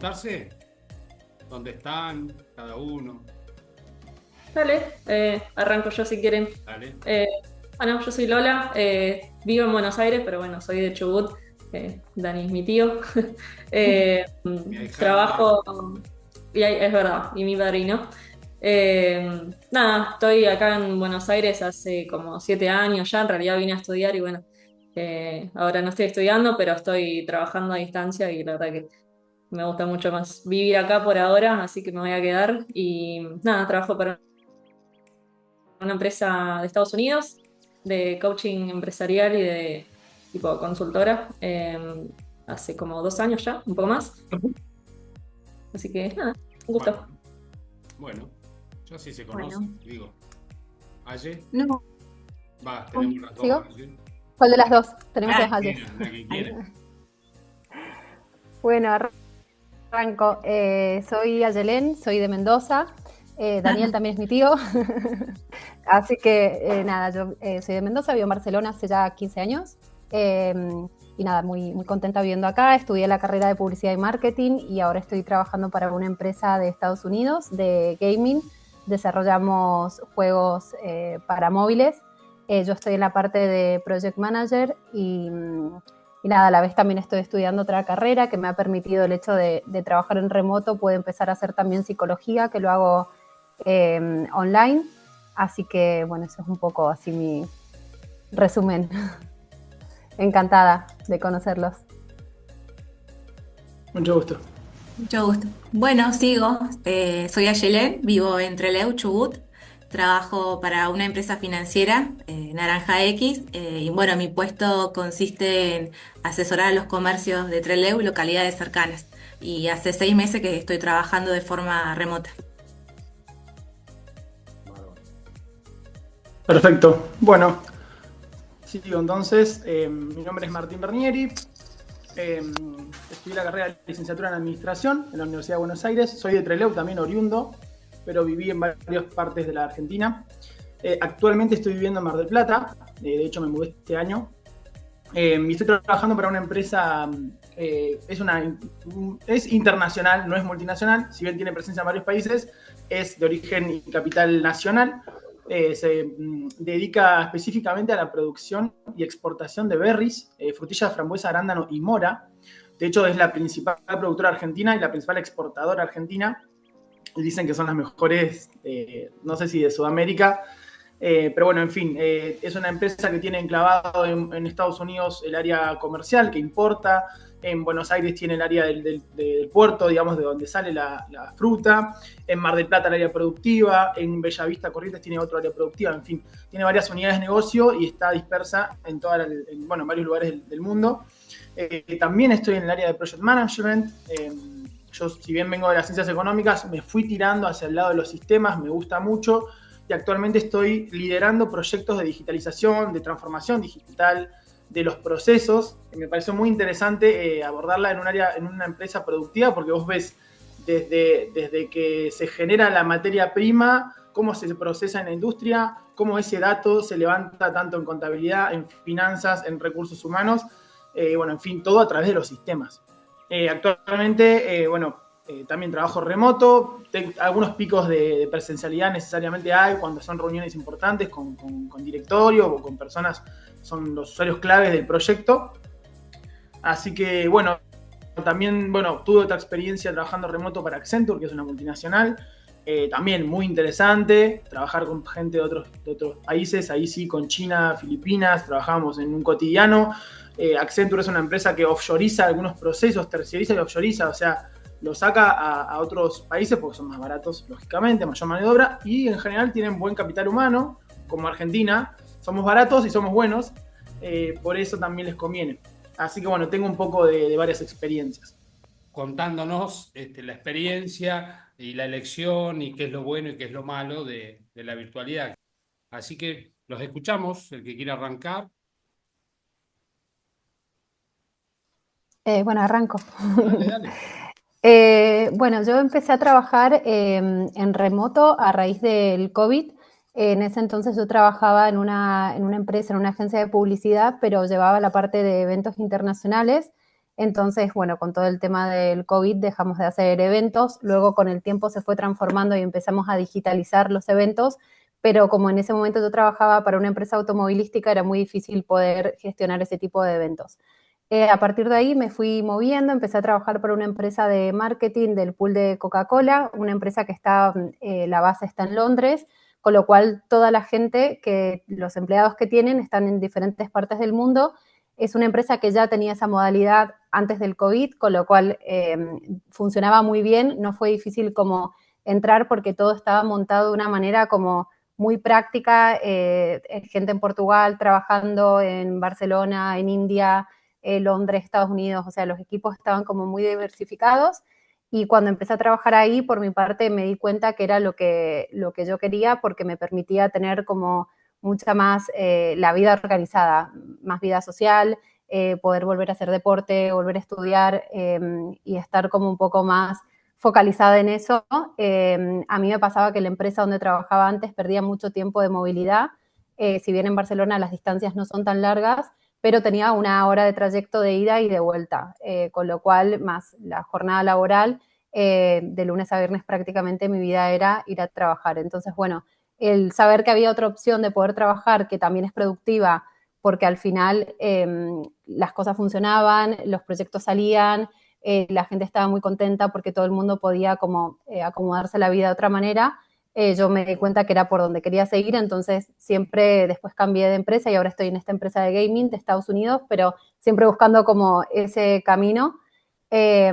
presentarse? ¿Dónde están cada uno? Dale, arranco yo si quieren. Dale. Eh, bueno, yo soy Lola, vivo en Buenos Aires, pero bueno, soy de Chubut. Dani es mi tío. Mi ahijado. Trabajo, es verdad, y mi padrino. Nada, estoy acá en Buenos Aires hace como 7 años ya. En realidad vine a estudiar y bueno, ahora no estoy estudiando, pero estoy trabajando a distancia y la verdad que me gusta mucho más vivir acá por ahora, así que me voy a quedar. Y nada, trabajo para una empresa de Estados Unidos de coaching empresarial y de tipo consultora, hace como 2 años ya, un poco más. Así que nada, un gusto. Bueno, bueno. Ya sí se Bueno, conocen, digo. Aye, no, va, tenemos las dos ¿sigo? Aye. ¿Cuál de las dos? La Tenemos que dos Ayes. quieran, la que Ahí. quieran. Bueno, arranco. Soy Ayelén, soy de Mendoza. Daniel también es mi tío. Así que nada, yo soy de Mendoza, vivo en Barcelona hace ya 15 años. Eh, y nada, muy contenta viviendo acá. Estudié la carrera de publicidad y marketing y ahora estoy trabajando para una empresa de Estados Unidos de gaming. Desarrollamos juegos para móviles. Yo estoy en la parte de Project Manager y nada, a la vez también estoy estudiando otra carrera que me ha permitido el hecho de trabajar en remoto, puedo empezar a hacer también psicología, que lo hago online. Así que, bueno, eso es un poco así mi resumen. Encantada de conocerlos. Mucho gusto. Mucho gusto. Bueno, sigo. Soy Ayelén, vivo en Trelew, Chubut. Trabajo para una empresa financiera, Naranja X, y bueno, mi puesto consiste en asesorar a los comercios de Trelew y localidades cercanas. Y hace 6 meses que estoy trabajando de forma remota. Bárbaro. Perfecto. Bueno, sigo entonces. Mi nombre es Martín Bernieri. Estudié la carrera de licenciatura en Administración en la Universidad de Buenos Aires. Soy de Trelew, también oriundo, pero viví en varias partes de la Argentina. Actualmente estoy viviendo en Mar del Plata. De hecho, me mudé este año. Y estoy trabajando para una empresa, es internacional, no es multinacional, si bien tiene presencia en varios países, es de origen y capital nacional. Se dedica específicamente a la producción y exportación de berries, frutillas, frambuesa, arándano y mora. De hecho, es la principal productora argentina y la principal exportadora argentina. Dicen que son las mejores, no sé si de Sudamérica, pero bueno, en fin, es una empresa que tiene enclavado en Estados Unidos el área comercial que importa. En Buenos Aires tiene el área del puerto, digamos, de donde sale la fruta. En Mar del Plata el área productiva. En Bellavista, Corrientes tiene otro área productiva. En fin, tiene varias unidades de negocio y está dispersa en varios lugares del mundo. También estoy en el área de Project Management. Yo, si bien vengo de las ciencias económicas, me fui tirando hacia el lado de los sistemas, me gusta mucho. Y actualmente estoy liderando proyectos de digitalización, de transformación digital, de los procesos. Me pareció muy interesante abordarla en una empresa productiva, porque vos ves desde que se genera la materia prima, cómo se procesa en la industria, cómo ese dato se levanta tanto en contabilidad, en finanzas, en recursos humanos, bueno, en fin, todo a través de los sistemas. Actualmente, también trabajo remoto, algunos picos de presencialidad necesariamente hay cuando son reuniones importantes con directorio o con personas, son los usuarios claves del proyecto. Así que bueno, también tuve otra experiencia trabajando remoto para Accenture, que es una multinacional, también muy interesante, trabajar con gente de otros países, ahí sí con China, Filipinas, trabajamos en un cotidiano. Accenture es una empresa que offshoriza algunos procesos, terciariza y offshoriza, o sea, lo saca a otros países porque son más baratos, lógicamente, mayor mano de obra, y en general tienen buen capital humano, como Argentina, somos baratos y somos buenos, por eso también les conviene. Así que bueno, tengo un poco de varias experiencias. Contándonos la experiencia y la elección y qué es lo bueno y qué es lo malo de la virtualidad. Así que los escuchamos, el que quiera arrancar. Bueno, arranco. Dale, dale. Bueno, yo empecé a trabajar en remoto a raíz del COVID. En ese entonces yo trabajaba en una empresa, en una agencia de publicidad, pero llevaba la parte de eventos internacionales. Entonces, bueno, con todo el tema del COVID dejamos de hacer eventos, luego con el tiempo se fue transformando y empezamos a digitalizar los eventos, pero como en ese momento yo trabajaba para una empresa automovilística, era muy difícil poder gestionar ese tipo de eventos. A partir de ahí me fui moviendo, empecé a trabajar para una empresa de marketing del pool de Coca-Cola, una empresa que está, la base está en Londres, con lo cual toda la gente, los empleados que tienen están en diferentes partes del mundo. Es una empresa que ya tenía esa modalidad antes del COVID, con lo cual funcionaba muy bien, no fue difícil como entrar porque todo estaba montado de una manera como muy práctica, gente en Portugal trabajando, en Barcelona, en India, Londres, Estados Unidos, o sea, los equipos estaban como muy diversificados y cuando empecé a trabajar ahí, por mi parte, me di cuenta que era lo que yo quería porque me permitía tener como mucha más la vida organizada, más vida social, poder volver a hacer deporte, volver a estudiar y estar como un poco más focalizada en eso. A mí me pasaba que la empresa donde trabajaba antes perdía mucho tiempo de movilidad, si bien en Barcelona las distancias no son tan largas, pero tenía una hora de trayecto de ida y de vuelta, con lo cual más la jornada laboral, de lunes a viernes prácticamente mi vida era ir a trabajar. Entonces, bueno, el saber que había otra opción de poder trabajar que también es productiva, porque al final las cosas funcionaban, los proyectos salían, la gente estaba muy contenta porque todo el mundo podía como acomodarse la vida de otra manera. Yo me di cuenta que era por donde quería seguir, entonces siempre después cambié de empresa y ahora estoy en esta empresa de gaming de Estados Unidos, pero siempre buscando como ese camino. Eh,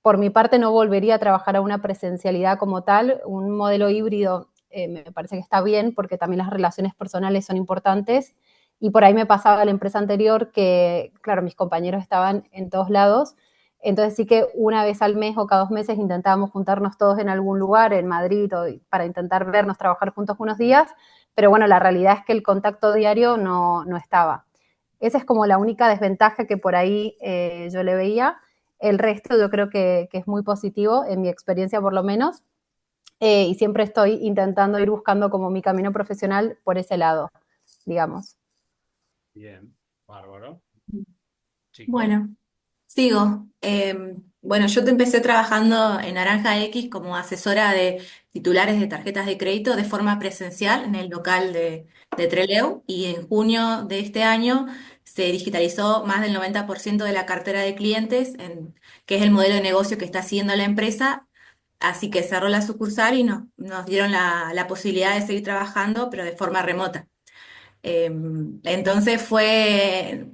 por mi parte no volvería a trabajar a una presencialidad como tal, un modelo híbrido me parece que está bien porque también las relaciones personales son importantes y por ahí me pasaba a la empresa anterior que, claro, mis compañeros estaban en todos lados, entonces sí que una vez al mes o cada 2 meses intentábamos juntarnos todos en algún lugar, en Madrid, para intentar vernos, trabajar juntos unos días, pero bueno, la realidad es que el contacto diario no estaba. Esa es como la única desventaja que por ahí yo le veía. El resto yo creo que es muy positivo, en mi experiencia por lo menos, y siempre estoy intentando ir buscando como mi camino profesional por ese lado, digamos. Bien, bárbaro. Chicos. Bueno, sigo. Bueno, yo te empecé trabajando en Naranja X como asesora de titulares de tarjetas de crédito de forma presencial en el local de Trelew y en junio de este año se digitalizó más del 90% de la cartera de clientes, que es el modelo de negocio que está haciendo la empresa. Así que cerró la sucursal y nos dieron la posibilidad de seguir trabajando, pero de forma remota. Entonces fue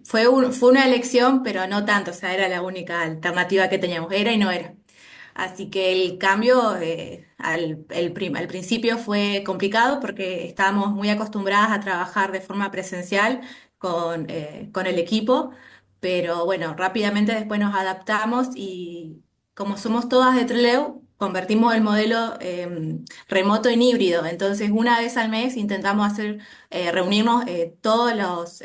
una elección, pero no tanto, o sea, era la única alternativa que teníamos, era y no era. Así que el cambio al principio fue complicado porque estábamos muy acostumbradas a trabajar de forma presencial con el equipo, pero bueno, rápidamente después nos adaptamos y como somos todas de Trelew, convertimos el modelo remoto en híbrido. Entonces, una vez al mes intentamos reunirnos todos los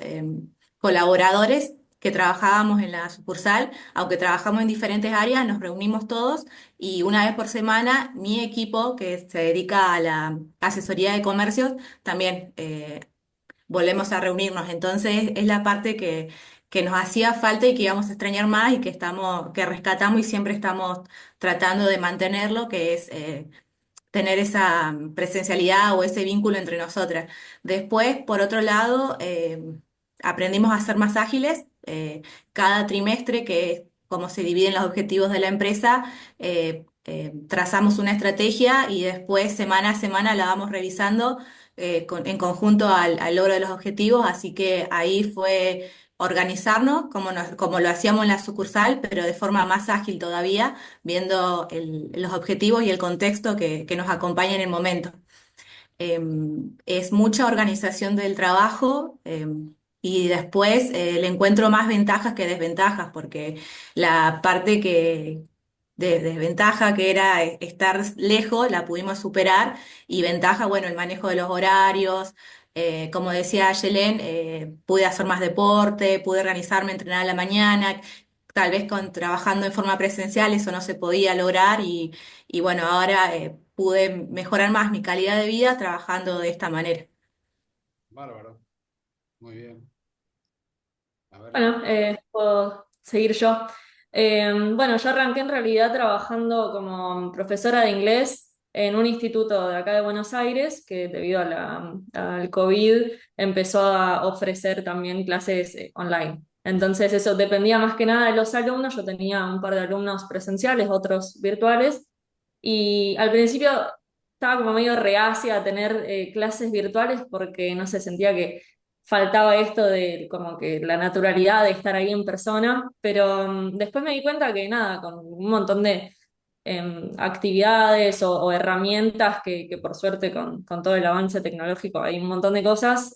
colaboradores que trabajábamos en la sucursal, aunque trabajamos en diferentes áreas, nos reunimos todos y una vez por semana mi equipo que se dedica a la asesoría de comercios también volvemos a reunirnos. Entonces es la parte que nos hacía falta y que íbamos a extrañar más y que rescatamos y siempre estamos tratando de mantenerlo, que es tener esa presencialidad o ese vínculo entre nosotras. Después, por otro lado, aprendimos a ser más ágiles. Cada trimestre, que es como se dividen los objetivos de la empresa, trazamos una estrategia y después, semana a semana, la vamos revisando en conjunto al logro de los objetivos. Así que ahí fue organizarnos como lo hacíamos en la sucursal, pero de forma más ágil todavía viendo los objetivos y el contexto que nos acompaña en el momento. Es mucha organización del trabajo y después le encuentro más ventajas que desventajas, porque la parte de desventaja que era estar lejos la pudimos superar y ventaja, bueno, el manejo de los horarios. Como decía Yelén, pude hacer más deporte, pude organizarme, entrenar a la mañana. Tal vez trabajando en forma presencial eso no se podía lograr y bueno, ahora pude mejorar más mi calidad de vida trabajando de esta manera. Bárbaro. Muy bien. A ver. Bueno, puedo seguir yo. Bueno, yo arranqué en realidad trabajando como profesora de inglés en un instituto de acá de Buenos Aires, que debido al COVID empezó a ofrecer también clases online. Entonces eso dependía más que nada de los alumnos. Yo tenía un par de alumnos presenciales, otros virtuales, y al principio estaba como medio reacia a tener clases virtuales porque no sé, sentía que faltaba esto de como que la naturalidad de estar ahí en persona, pero después me di cuenta que nada, con un montón de actividades o herramientas que por suerte con todo el avance tecnológico hay un montón de cosas,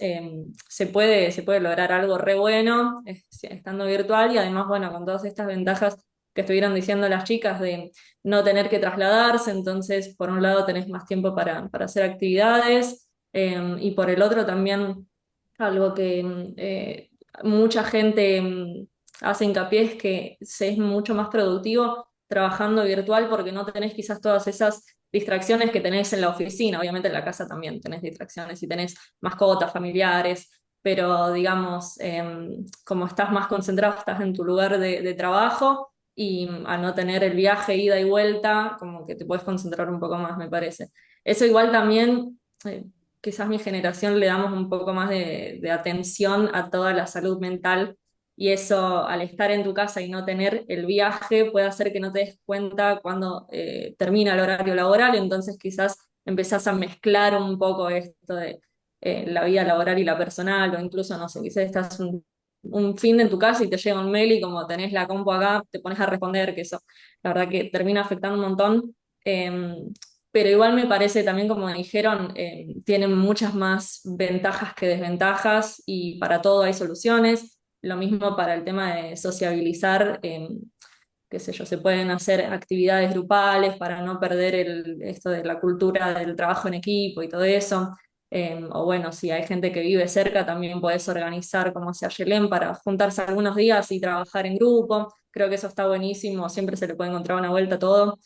se puede lograr algo re bueno estando virtual y además, bueno, con todas estas ventajas que estuvieron diciendo las chicas de no tener que trasladarse, entonces por un lado tenés más tiempo para hacer actividades y por el otro también algo que mucha gente hace hincapié es que se es mucho más productivo trabajando virtual porque no tenés quizás todas esas distracciones que tenés en la oficina. Obviamente en la casa también tenés distracciones y tenés mascotas, familiares, pero digamos, como estás más concentrado, estás en tu lugar de trabajo y al no tener el viaje ida y vuelta, como que te puedes concentrar un poco más, me parece. Eso igual también... quizás mi generación le damos un poco más de atención a toda la salud mental y eso al estar en tu casa y no tener el viaje puede hacer que no te des cuenta cuando termina el horario laboral, entonces quizás empezás a mezclar un poco esto de la vida laboral y la personal o incluso, no sé, quizás estás un fin de en tu casa y te llega un mail y como tenés la compu acá, te pones a responder, que eso la verdad que termina afectando un montón. Pero igual me parece también, como dijeron, tienen muchas más ventajas que desventajas y para todo hay soluciones. Lo mismo para el tema de sociabilizar, qué sé yo, se pueden hacer actividades grupales para no perder esto de la cultura del trabajo en equipo y todo eso. O bueno, si hay gente que vive cerca, también podés organizar, como hacía Yelén, para juntarse algunos días y trabajar en grupo. Creo que eso está buenísimo, siempre se le puede encontrar una vuelta a todo.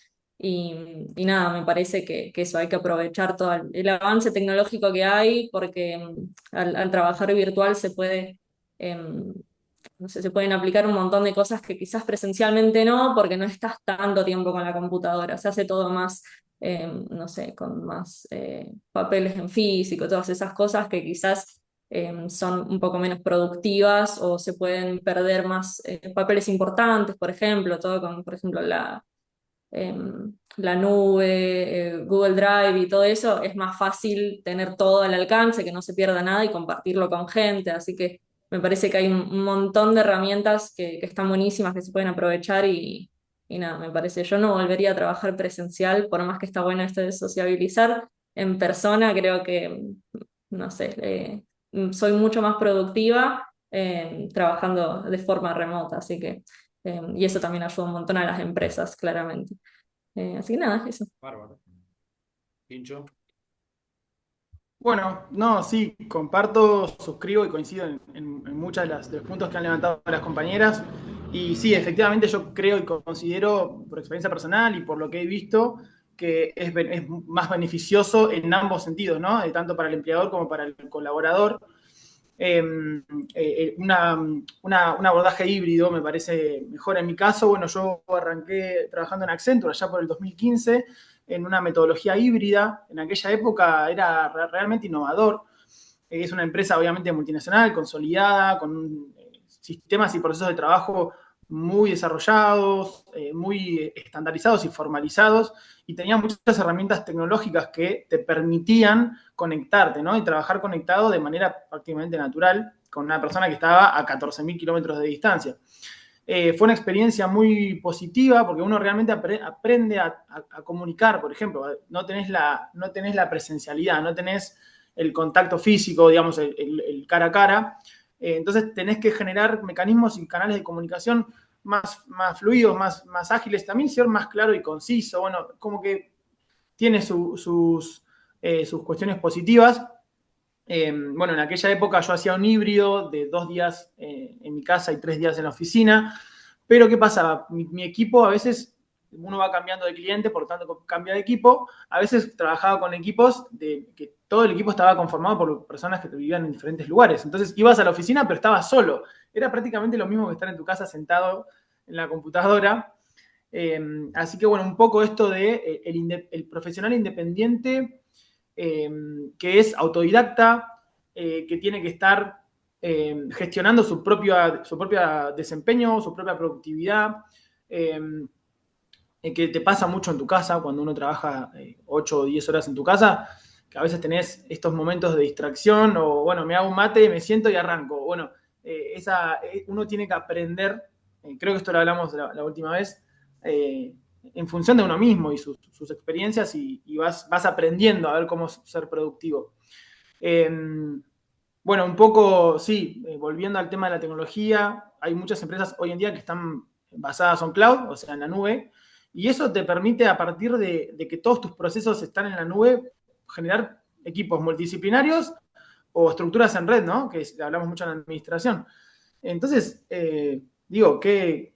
Y nada, me parece que eso hay que aprovechar todo el avance tecnológico que hay, porque al trabajar virtual se puede, em, no sé, se pueden aplicar un montón de cosas que quizás presencialmente no, porque no estás tanto tiempo con la computadora, se hace todo más, no sé, con más papeles en físico, todas esas cosas que quizás son un poco menos productivas o se pueden perder más papeles importantes, por ejemplo, todo con, por ejemplo, la nube, Google Drive y todo eso, es más fácil tener todo al alcance, que no se pierda nada y compartirlo con gente. Así que me parece que hay un montón de herramientas que están buenísimas, que se pueden aprovechar y nada, me parece. Yo no volvería a trabajar presencial, por más que está bueno esto de sociabilizar. En persona creo que, no sé, soy mucho más productiva trabajando de forma remota, así que... y eso también ayuda un montón a las empresas, claramente. Así que nada, eso. Bárbaro. Pincho. Bueno, no, sí, comparto, suscribo y coincido en muchos de los puntos que han levantado las compañeras. Y sí, efectivamente yo creo y considero, por experiencia personal y por lo que he visto, que es más beneficioso en ambos sentidos, ¿no? Tanto para el empleador como para el colaborador. Un abordaje híbrido me parece mejor en mi caso. Bueno, yo arranqué trabajando en Accenture allá por el 2015 en una metodología híbrida. En aquella época era realmente innovador. Es una empresa obviamente multinacional, consolidada, con sistemas y procesos de trabajo muy desarrollados, muy estandarizados y formalizados, y tenía muchas herramientas tecnológicas que te permitían conectarte, ¿no? Y trabajar conectado de manera prácticamente natural con una persona que estaba a 14.000 kilómetros de distancia. Fue una experiencia muy positiva porque uno realmente aprende a comunicar, por ejemplo, no tenés la presencialidad, no tenés el contacto físico, digamos, el cara a cara, entonces tenés que generar mecanismos y canales de comunicación más fluidos, más ágiles, también ser más claro y conciso, bueno, como que tiene sus cuestiones positivas. Bueno, en aquella época yo hacía un híbrido de 2 días en mi casa y 3 días en la oficina, pero ¿qué pasaba? Mi equipo a veces, uno va cambiando de cliente, por lo tanto cambia de equipo, a veces trabajaba con equipos que todo el equipo estaba conformado por personas que vivían en diferentes lugares, entonces ibas a la oficina pero estabas solo, era prácticamente lo mismo que estar en tu casa sentado en la computadora. Así que bueno, un poco esto de el profesional independiente que es autodidacta, que tiene que estar gestionando su propia desempeño, su propia productividad, que te pasa mucho en tu casa cuando uno trabaja 8 o 10 horas en tu casa, que a veces tenés estos momentos de distracción o bueno, me hago un mate, me siento y arranco. Bueno, uno tiene que aprender, creo que esto lo hablamos la última vez, en función de uno mismo y sus experiencias y vas aprendiendo a ver cómo ser productivo. Bueno, un poco, sí, volviendo al tema de la tecnología, hay muchas empresas hoy en día que están basadas en cloud, o sea, en la nube, y eso te permite, a partir de que todos tus procesos están en la nube, generar equipos multidisciplinarios o estructuras en red, ¿no? Que hablamos mucho en la administración. Entonces, digo, qué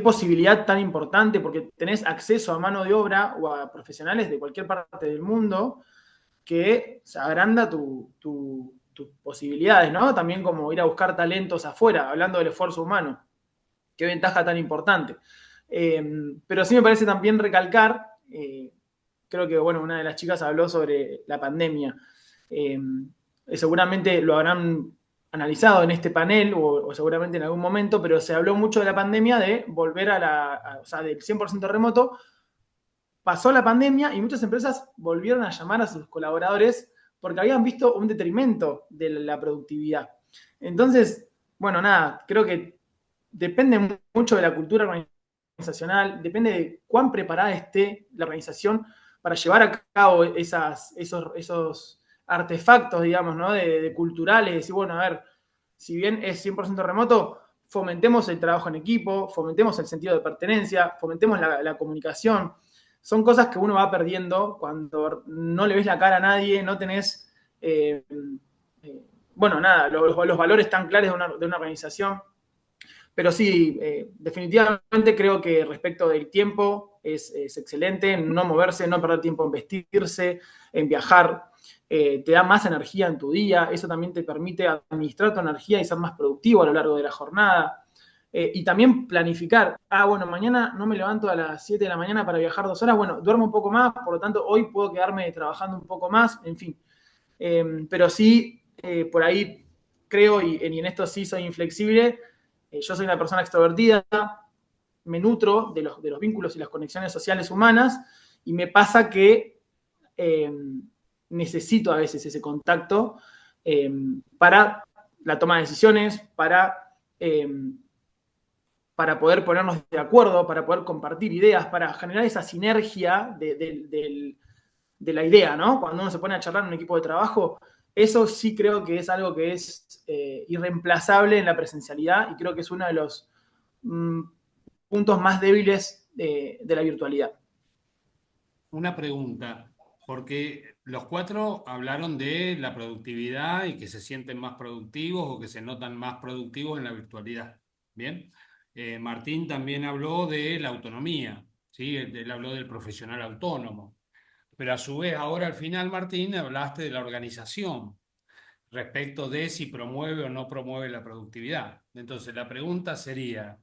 posibilidad tan importante, porque tenés acceso a mano de obra o a profesionales de cualquier parte del mundo que se agranda tus posibilidades, ¿no? También como ir a buscar talentos afuera, hablando del esfuerzo humano. Qué ventaja tan importante. Pero sí me parece también recalcar, creo que, bueno, una de las chicas habló sobre la pandemia. Seguramente lo habrán analizado en este panel o seguramente en algún momento, pero se habló mucho de la pandemia, de volver o sea, del 100% remoto. Pasó la pandemia y muchas empresas volvieron a llamar a sus colaboradores porque habían visto un detrimento de la productividad. Entonces, bueno, nada, creo que depende mucho de la cultura organizacional, depende de cuán preparada esté la organización para llevar a cabo esos artefactos, digamos, ¿no? de culturales, decir, bueno, a ver, si bien es 100% remoto, fomentemos el trabajo en equipo, fomentemos el sentido de pertenencia, fomentemos la comunicación. Son cosas que uno va perdiendo cuando no le ves la cara a nadie, no tenés, bueno, nada, los valores tan claros de una organización. Pero sí, definitivamente creo que respecto del tiempo es excelente, no moverse, no perder tiempo en vestirse, en viajar, te da más energía en tu día, eso también te permite administrar tu energía y ser más productivo a lo largo de la jornada. Y también planificar, bueno, mañana no me levanto a las 7 de la mañana para viajar 2 horas, bueno, duermo un poco más, por lo tanto hoy puedo quedarme trabajando un poco más, en fin. Pero sí, por ahí creo, y en esto sí soy inflexible, yo soy una persona extrovertida, me nutro de los vínculos y las conexiones sociales humanas, y me pasa que necesito a veces ese contacto para la toma de decisiones, para poder ponernos de acuerdo, para poder compartir ideas, para generar esa sinergia de la idea, ¿no? Cuando uno se pone a charlar en un equipo de trabajo, eso sí creo que es algo que es irreemplazable en la presencialidad y creo que es uno de los puntos más débiles de la virtualidad. Una pregunta, porque los cuatro hablaron de la productividad y que se sienten más productivos o que se notan más productivos en la virtualidad. Bien. Martín también habló de la autonomía, ¿sí? Él habló del profesional autónomo. Pero a su vez, ahora al final, Martín, hablaste de la organización respecto de si promueve o no promueve la productividad. Entonces, la pregunta sería,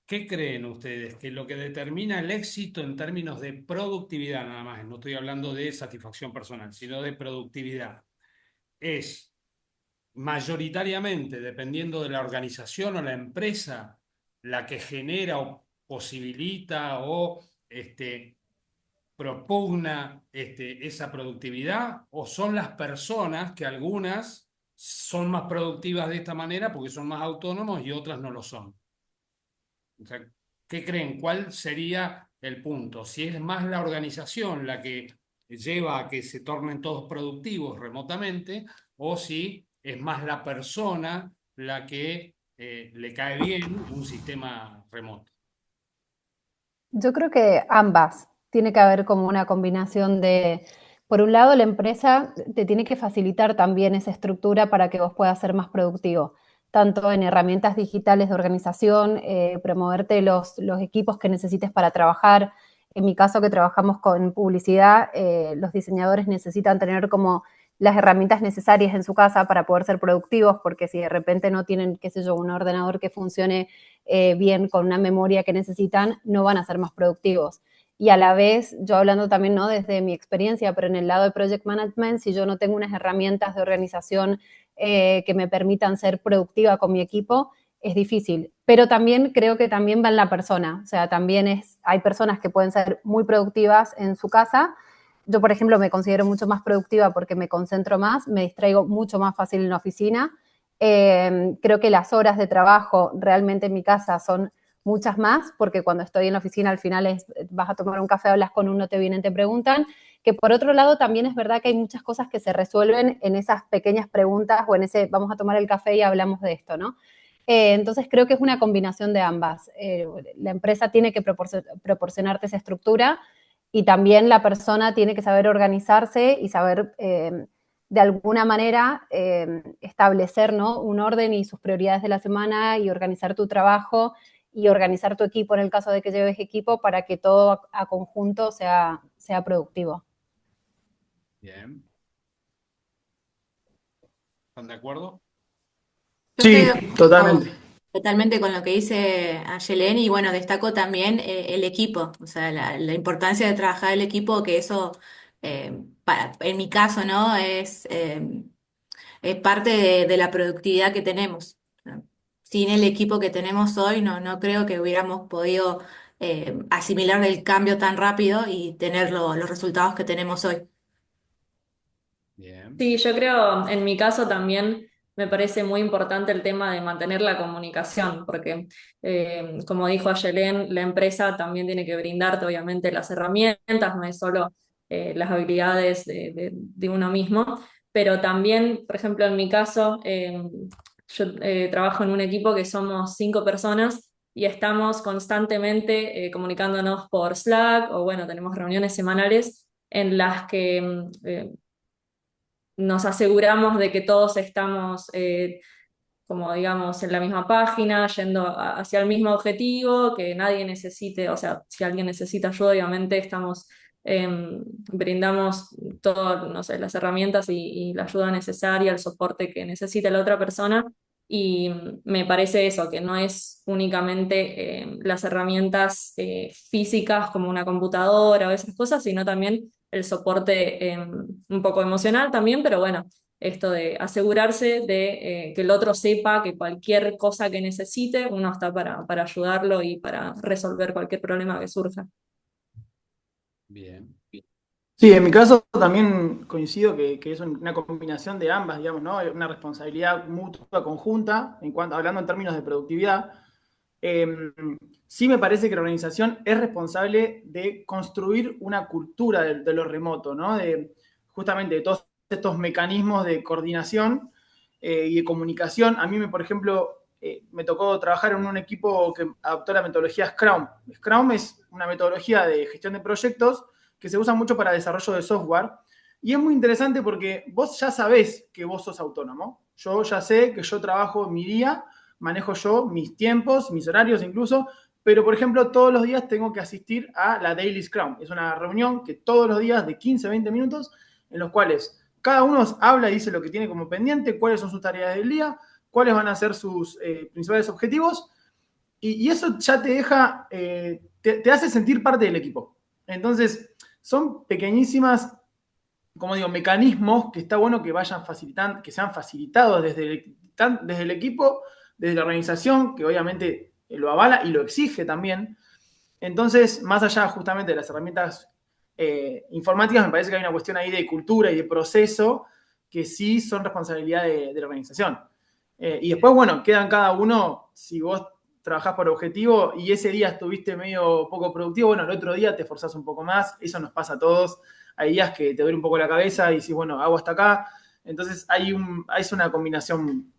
¿qué creen ustedes que lo que determina el éxito en términos de productividad, nada más, no estoy hablando de satisfacción personal, sino de productividad, es mayoritariamente, dependiendo de la organización o la empresa, la que genera o posibilita o propugna esa productividad, o son las personas que algunas son más productivas de esta manera porque son más autónomos y otras no lo son? O sea, ¿qué creen? ¿Cuál sería el punto? Si es más la organización la que lleva a que se tornen todos productivos remotamente, o si es más la persona la que le cae bien un sistema remoto. Yo creo que ambas. Tiene que haber como una combinación de, por un lado, la empresa te tiene que facilitar también esa estructura para que vos puedas ser más productivo, tanto en herramientas digitales de organización, promoverte los equipos que necesites para trabajar. En mi caso, que trabajamos con publicidad, los diseñadores necesitan tener como las herramientas necesarias en su casa para poder ser productivos, porque si de repente no tienen, qué sé yo, un ordenador que funcione bien con una memoria que necesitan, no van a ser más productivos. Y a la vez, yo hablando también, ¿no?, desde mi experiencia, pero en el lado de Project Management, si yo no tengo unas herramientas de organización que me permitan ser productiva con mi equipo, es difícil. Pero también creo que también va en la persona. O sea, también hay personas que pueden ser muy productivas en su casa. Yo, por ejemplo, me considero mucho más productiva porque me concentro más, me distraigo mucho más fácil en la oficina. Creo que las horas de trabajo realmente en mi casa son muchas más, porque cuando estoy en la oficina al final vas a tomar un café, hablas con uno, te vienen, te preguntan, que por otro lado también es verdad que hay muchas cosas que se resuelven en esas pequeñas preguntas o en ese vamos a tomar el café y hablamos de esto, ¿no? Entonces creo que es una combinación de ambas. La empresa tiene que proporcionarte esa estructura y también la persona tiene que saber organizarse y saber de alguna manera establecer, ¿no?, un orden y sus prioridades de la semana y organizar tu trabajo y organizar tu equipo en el caso de que lleves equipo para que todo a conjunto sea productivo. Bien. ¿Están de acuerdo? Yo estoy de Sí, acuerdo totalmente. totalmente con lo que dice Ayelen y bueno, destaco también el equipo, o sea, la importancia de trabajar el equipo, que eso, en mi caso, ¿no? Es parte de la productividad que tenemos. Sin el equipo que tenemos hoy, no creo que hubiéramos podido asimilar el cambio tan rápido y tener los resultados que tenemos hoy. Bien. Sí, yo creo, en mi caso también me parece muy importante el tema de mantener la comunicación, porque como dijo Ayelen, la empresa también tiene que brindarte obviamente las herramientas, no es solo las habilidades de uno mismo, pero también, por ejemplo, en mi caso, yo trabajo en un equipo que somos 5 personas y estamos constantemente comunicándonos por Slack o bueno, tenemos reuniones semanales en las que nos aseguramos de que todos estamos, como digamos, en la misma página, yendo hacia el mismo objetivo, que nadie necesite, o sea, si alguien necesita ayuda, obviamente estamos, brindamos todas, no sé, las herramientas y la ayuda necesaria, el soporte que necesita la otra persona. Y me parece eso, que no es únicamente las herramientas físicas como una computadora o esas cosas, sino también el soporte un poco emocional también, pero bueno, esto de asegurarse de que el otro sepa que cualquier cosa que necesite, uno está para ayudarlo y para resolver cualquier problema que surja. Bien. Sí, en mi caso también coincido que es una combinación de ambas, digamos, ¿no? Una responsabilidad mutua conjunta, hablando en términos de productividad. Eh, sí me parece que la organización es responsable de construir una cultura de lo remoto, ¿no? Justamente de todos estos mecanismos de coordinación y de comunicación. A mí, por ejemplo, me tocó trabajar en un equipo que adoptó la metodología Scrum. Scrum es una metodología de gestión de proyectos que se usa mucho para desarrollo de software. Y es muy interesante porque vos ya sabés que vos sos autónomo. Yo ya sé que yo trabajo mi día, manejo yo mis tiempos, mis horarios incluso, pero por ejemplo todos los días tengo que asistir a la Daily Scrum. Es una reunión que todos los días de 15 a 20 minutos en los cuales cada uno habla y dice lo que tiene como pendiente, cuáles son sus tareas del día, cuáles van a ser sus principales objetivos, y eso ya te deja, te hace sentir parte del equipo. Entonces, son pequeñísimas, como digo, mecanismos que está bueno que vayan facilitando, que sean facilitados desde el equipo, desde la organización, que obviamente lo avala y lo exige también. Entonces, más allá justamente de las herramientas informáticas, me parece que hay una cuestión ahí de cultura y de proceso que sí son responsabilidad de la organización. Y después, bueno, quedan cada uno, si vos trabajás por objetivo y ese día estuviste medio poco productivo, bueno, el otro día te esforzás un poco más, eso nos pasa a todos. Hay días que te duele un poco la cabeza y dices, bueno, hago hasta acá. Entonces, es una combinación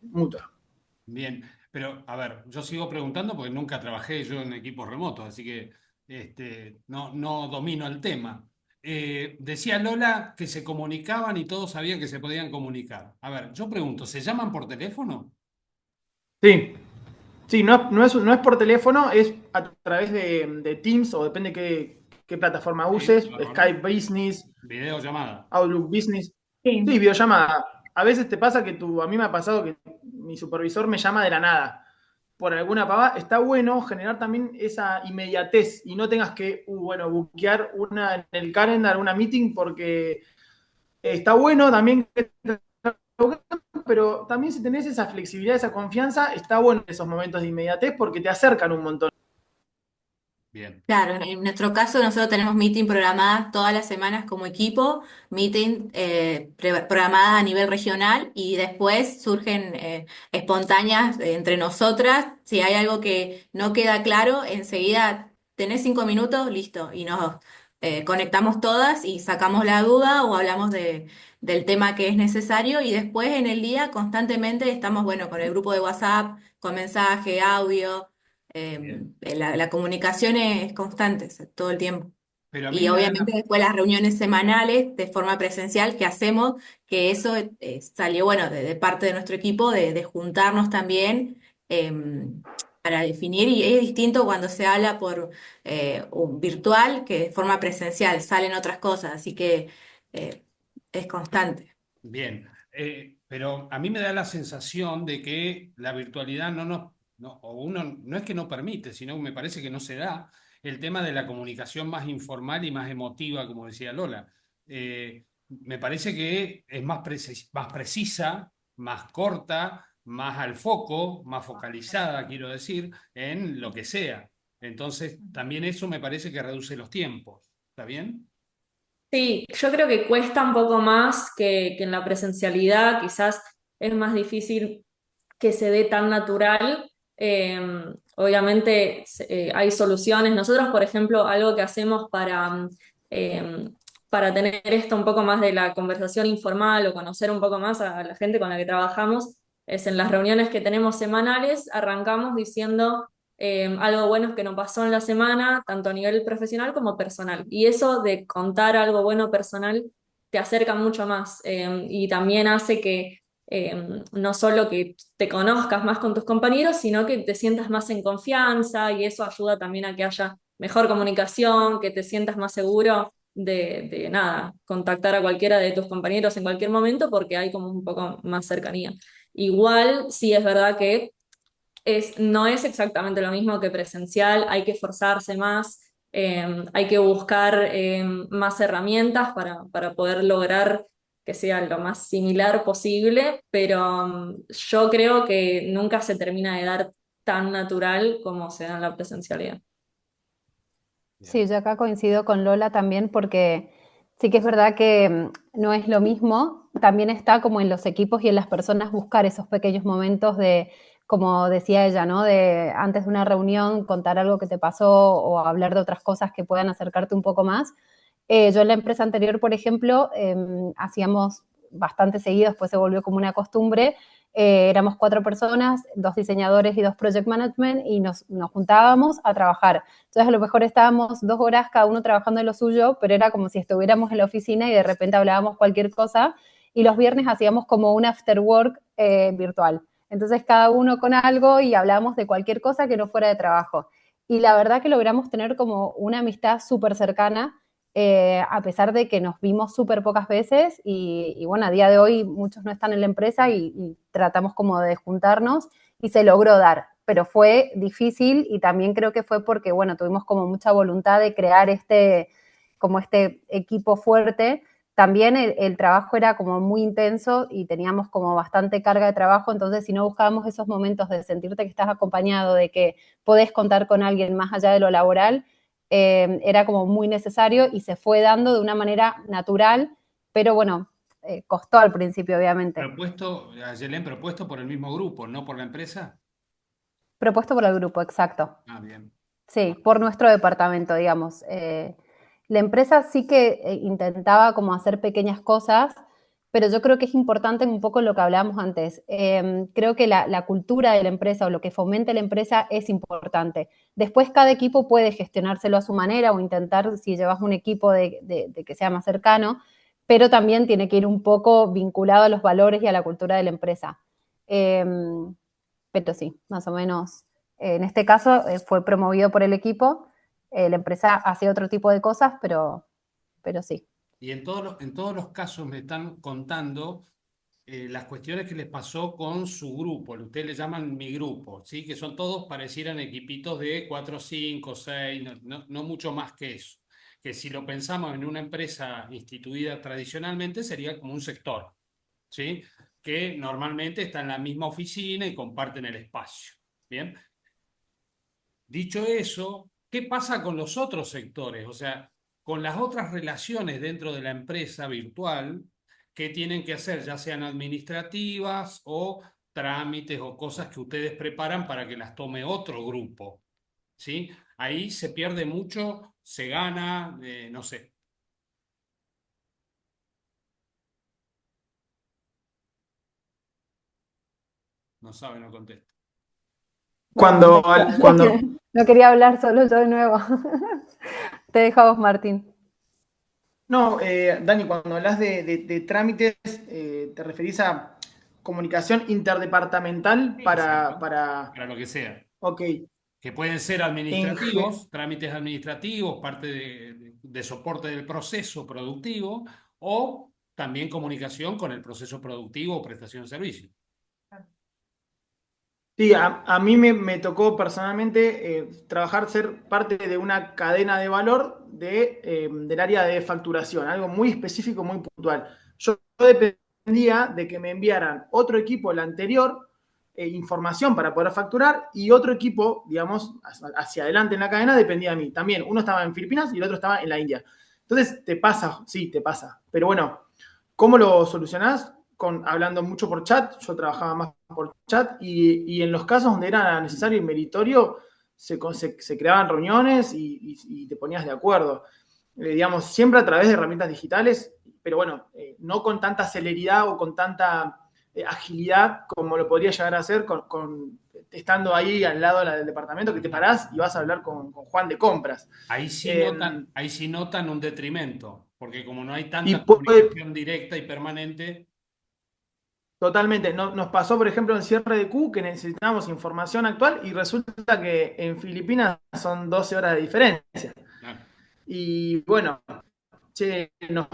mutua. Bien. Pero, a ver, yo sigo preguntando porque nunca trabajé yo en equipos remotos, así que no domino el tema. Decía Lola que se comunicaban y todos sabían que se podían comunicar. A ver, yo pregunto, ¿se llaman por teléfono? Sí, sí, no es por teléfono, es a través de Teams o depende qué plataforma Sí, uses, la Skype conozco. Business, Videollamada. Outlook Business. Sí, Sí. videollamada. A veces te pasa a mí me ha pasado que mi supervisor me llama de la nada. por alguna pava, está bueno generar también esa inmediatez y no tengas que, bueno, buquear una en el calendar, una meeting, porque está bueno también que pero también si tenés esa flexibilidad, esa confianza, está bueno esos momentos de inmediatez porque te acercan un montón. Bien, Claro, en nuestro caso nosotros tenemos meeting programadas todas las semanas como equipo, meeting programadas a nivel regional y después surgen espontáneas entre nosotras. Si hay algo que no queda claro, enseguida tenés 5 minutos, listo, y nos conectamos todas y sacamos la duda o hablamos del tema que es necesario y después en el día constantemente estamos, bueno, con el grupo de WhatsApp, con mensaje, audio. bien. La comunicación es constante, o sea, todo el tiempo. Pero a mí Y me da obviamente la... después las reuniones semanales de forma presencial que hacemos, que eso salió, bueno, de parte de nuestro equipo, de juntarnos también eh, para definir, y es distinto cuando se habla por un virtual que de forma presencial, salen otras cosas, así que eh, es constante. Bien, pero a mí me da la sensación de que la virtualidad o uno, no es que no permite, sino que me parece que no se da el tema de la comunicación más informal y más emotiva, como decía Lola. Me parece que es más precisa, más corta, más al foco, más focalizada, quiero decir, en lo que sea. Entonces, también eso me parece que reduce los tiempos. ¿Está bien? Sí, yo creo que cuesta un poco más que en la presencialidad, quizás es más difícil que se dé tan natural. Eh, Obviamente hay soluciones. Nosotros, por ejemplo, algo que hacemos eh, para tener esto un poco más de la conversación informal o conocer un poco más a la gente con la que trabajamos, es en las reuniones que tenemos semanales, arrancamos diciendo algo bueno que nos pasó en la semana, tanto a nivel profesional como personal. Y eso de contar algo bueno personal te acerca mucho más y también hace que no solo que te conozcas más con tus compañeros, sino que te sientas más en confianza y eso ayuda también a que haya mejor comunicación, que te sientas más seguro de nada, contactar a cualquiera de tus compañeros en cualquier momento porque hay como un poco más cercanía. Igual, sí es verdad que no es exactamente lo mismo que presencial, hay que esforzarse más, hay que buscar más herramientas para poder lograr que sea lo más similar posible, pero yo creo que nunca se termina de dar tan natural como se da en la presencialidad. Bien. Sí, yo acá coincido con Lola también porque sí que es verdad que no es lo mismo, también está como en los equipos y en las personas buscar esos pequeños momentos de, como decía ella, ¿no? De antes de una reunión contar algo que te pasó o hablar de otras cosas que puedan acercarte un poco más. Yo en la empresa anterior, por ejemplo, hacíamos bastante seguido, después se volvió como una costumbre, éramos 4 personas, 2 diseñadores y 2 project management y nos juntábamos a trabajar. Entonces a lo mejor estábamos 2 horas cada uno trabajando en lo suyo, pero era como si estuviéramos en la oficina y de repente hablábamos cualquier cosa y los viernes hacíamos como un after work virtual. Entonces cada uno con algo y hablábamos de cualquier cosa que no fuera de trabajo. Y la verdad que logramos tener como una amistad súper cercana, a pesar de que nos vimos súper pocas veces y, bueno, a día de hoy muchos no están en la empresa y tratamos como de juntarnos y se logró dar, pero fue difícil y también creo que fue porque, bueno, tuvimos como mucha voluntad de crear como este equipo fuerte. También el trabajo era como muy intenso y teníamos como bastante carga de trabajo, entonces si no buscábamos esos momentos de sentirte que estás acompañado, de que podés contar con alguien más allá de lo laboral, era como muy necesario y se fue dando de una manera natural, pero bueno, costó al principio, obviamente. Propuesto por el mismo grupo, no por la empresa. Propuesto por el grupo, exacto. Ah, bien. Sí, por nuestro departamento, digamos. La empresa sí que intentaba como hacer pequeñas cosas, pero yo creo que es importante un poco lo que hablábamos antes. Creo que la cultura de la empresa o lo que fomente la empresa es importante. Después cada equipo puede gestionárselo a su manera o intentar, si llevas un equipo, de que sea más cercano, pero también tiene que ir un poco vinculado a los valores y a la cultura de la empresa. Eh, pero sí, más o menos. En este caso fue promovido por el equipo, la empresa hacía otro tipo de cosas, pero sí. Y en todos los casos me están contando las cuestiones que les pasó con su grupo, ustedes le llaman mi grupo, ¿sí? Que son todos parecieran equipitos de 4, 5, 6, no mucho más que eso. Que si lo pensamos en una empresa instituida tradicionalmente sería como un sector, ¿sí? Que normalmente está en la misma oficina y comparten el espacio. Bien. Dicho eso, ¿qué pasa con los otros sectores? O sea, con las otras relaciones dentro de la empresa virtual que tienen que hacer, ya sean administrativas o trámites o cosas que ustedes preparan para que las tome otro grupo, ¿sí? Ahí se pierde mucho, se gana, no sé, no sabe, no contesta. No, no Cuando, contesta. cuando, No quería hablar, solo yo de nuevo. Te dejo a vos, Martín. no, Dani, cuando hablas de trámites, ¿te referís a comunicación interdepartamental Exacto, para, para lo que sea. ok, Que pueden ser en, ge- administrativos, trámites administrativos, parte de soporte del proceso productivo, o también comunicación con el proceso productivo o prestación de servicio. Sí, a mí me tocó personalmente trabajar, ser parte de una cadena de valor del área de facturación, algo muy específico, muy puntual. Yo dependía de que me enviaran otro equipo, el anterior, información para poder facturar y otro equipo, digamos, hacia adelante en la cadena dependía de mí. También uno estaba en Filipinas y el otro estaba en la India. Entonces, te pasa, sí, te pasa. Pero bueno, ¿cómo lo solucionás? Hablando mucho por chat, yo trabajaba más por chat y en los casos donde era necesario y meritorio se creaban reuniones y te ponías de acuerdo. Digamos, siempre a través de herramientas digitales, pero bueno, no con tanta celeridad o con tanta agilidad como lo podría llegar a hacer estando ahí al lado del departamento que te parás y vas a hablar con Juan de compras. Ahí sí notan un detrimento, porque como no hay Y tanta puede, comunicación directa y permanente, Totalmente. Nos pasó, por ejemplo, en cierre de Q que necesitábamos información actual y resulta que en Filipinas son 12 horas de diferencia. claro, Y bueno, che, nos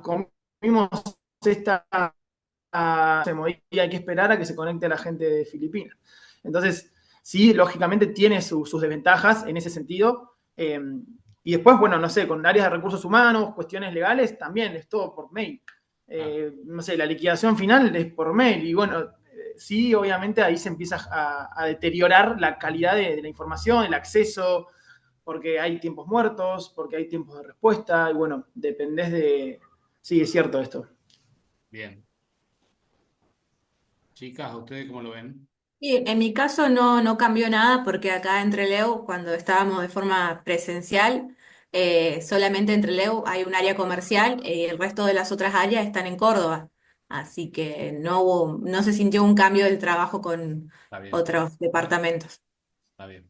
comimos esta y hay que esperar a que se conecte la gente de Filipinas. Entonces, sí, lógicamente tiene sus desventajas en ese sentido. Y después, bueno, no sé, con áreas de recursos humanos, cuestiones legales, también es todo por mail. claro. No sé, la liquidación final es por mail. Y bueno, sí, obviamente ahí se empieza a deteriorar la calidad de la información, el acceso, porque hay tiempos muertos, porque hay tiempos de respuesta, y bueno, dependés de... Sí, es cierto esto. Bien. Chicas, ¿ustedes cómo lo ven? Y en mi caso no cambió nada porque acá en Trelew, cuando estábamos de forma presencial, solamente en Trelew hay un área comercial y el resto de las otras áreas están en Córdoba. Así que no se sintió un cambio del trabajo con Está bien, otros departamentos. está bien.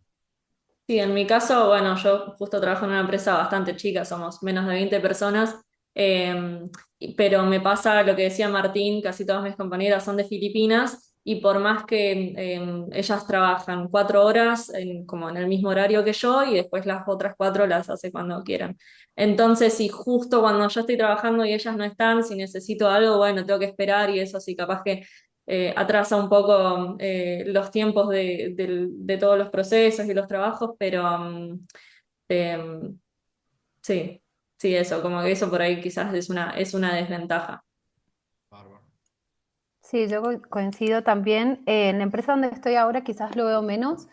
Sí, en mi caso, bueno, yo justo trabajo en una empresa bastante chica, somos menos de 20 personas, pero me pasa lo que decía Martín, casi todas mis compañeras son de Filipinas y por más que ellas trabajan 4 horas como en el mismo horario que yo y después las otras 4 las hace cuando quieran. Entonces, si justo cuando yo estoy trabajando y ellas no están, si necesito algo, bueno, tengo que esperar y eso sí, capaz que atrasa un poco los tiempos de todos los procesos y los trabajos, pero em, sí, sí, eso, como que eso por ahí quizás es una desventaja. Bárbaro. Sí, yo coincido también. En la empresa donde estoy ahora quizás lo veo menos,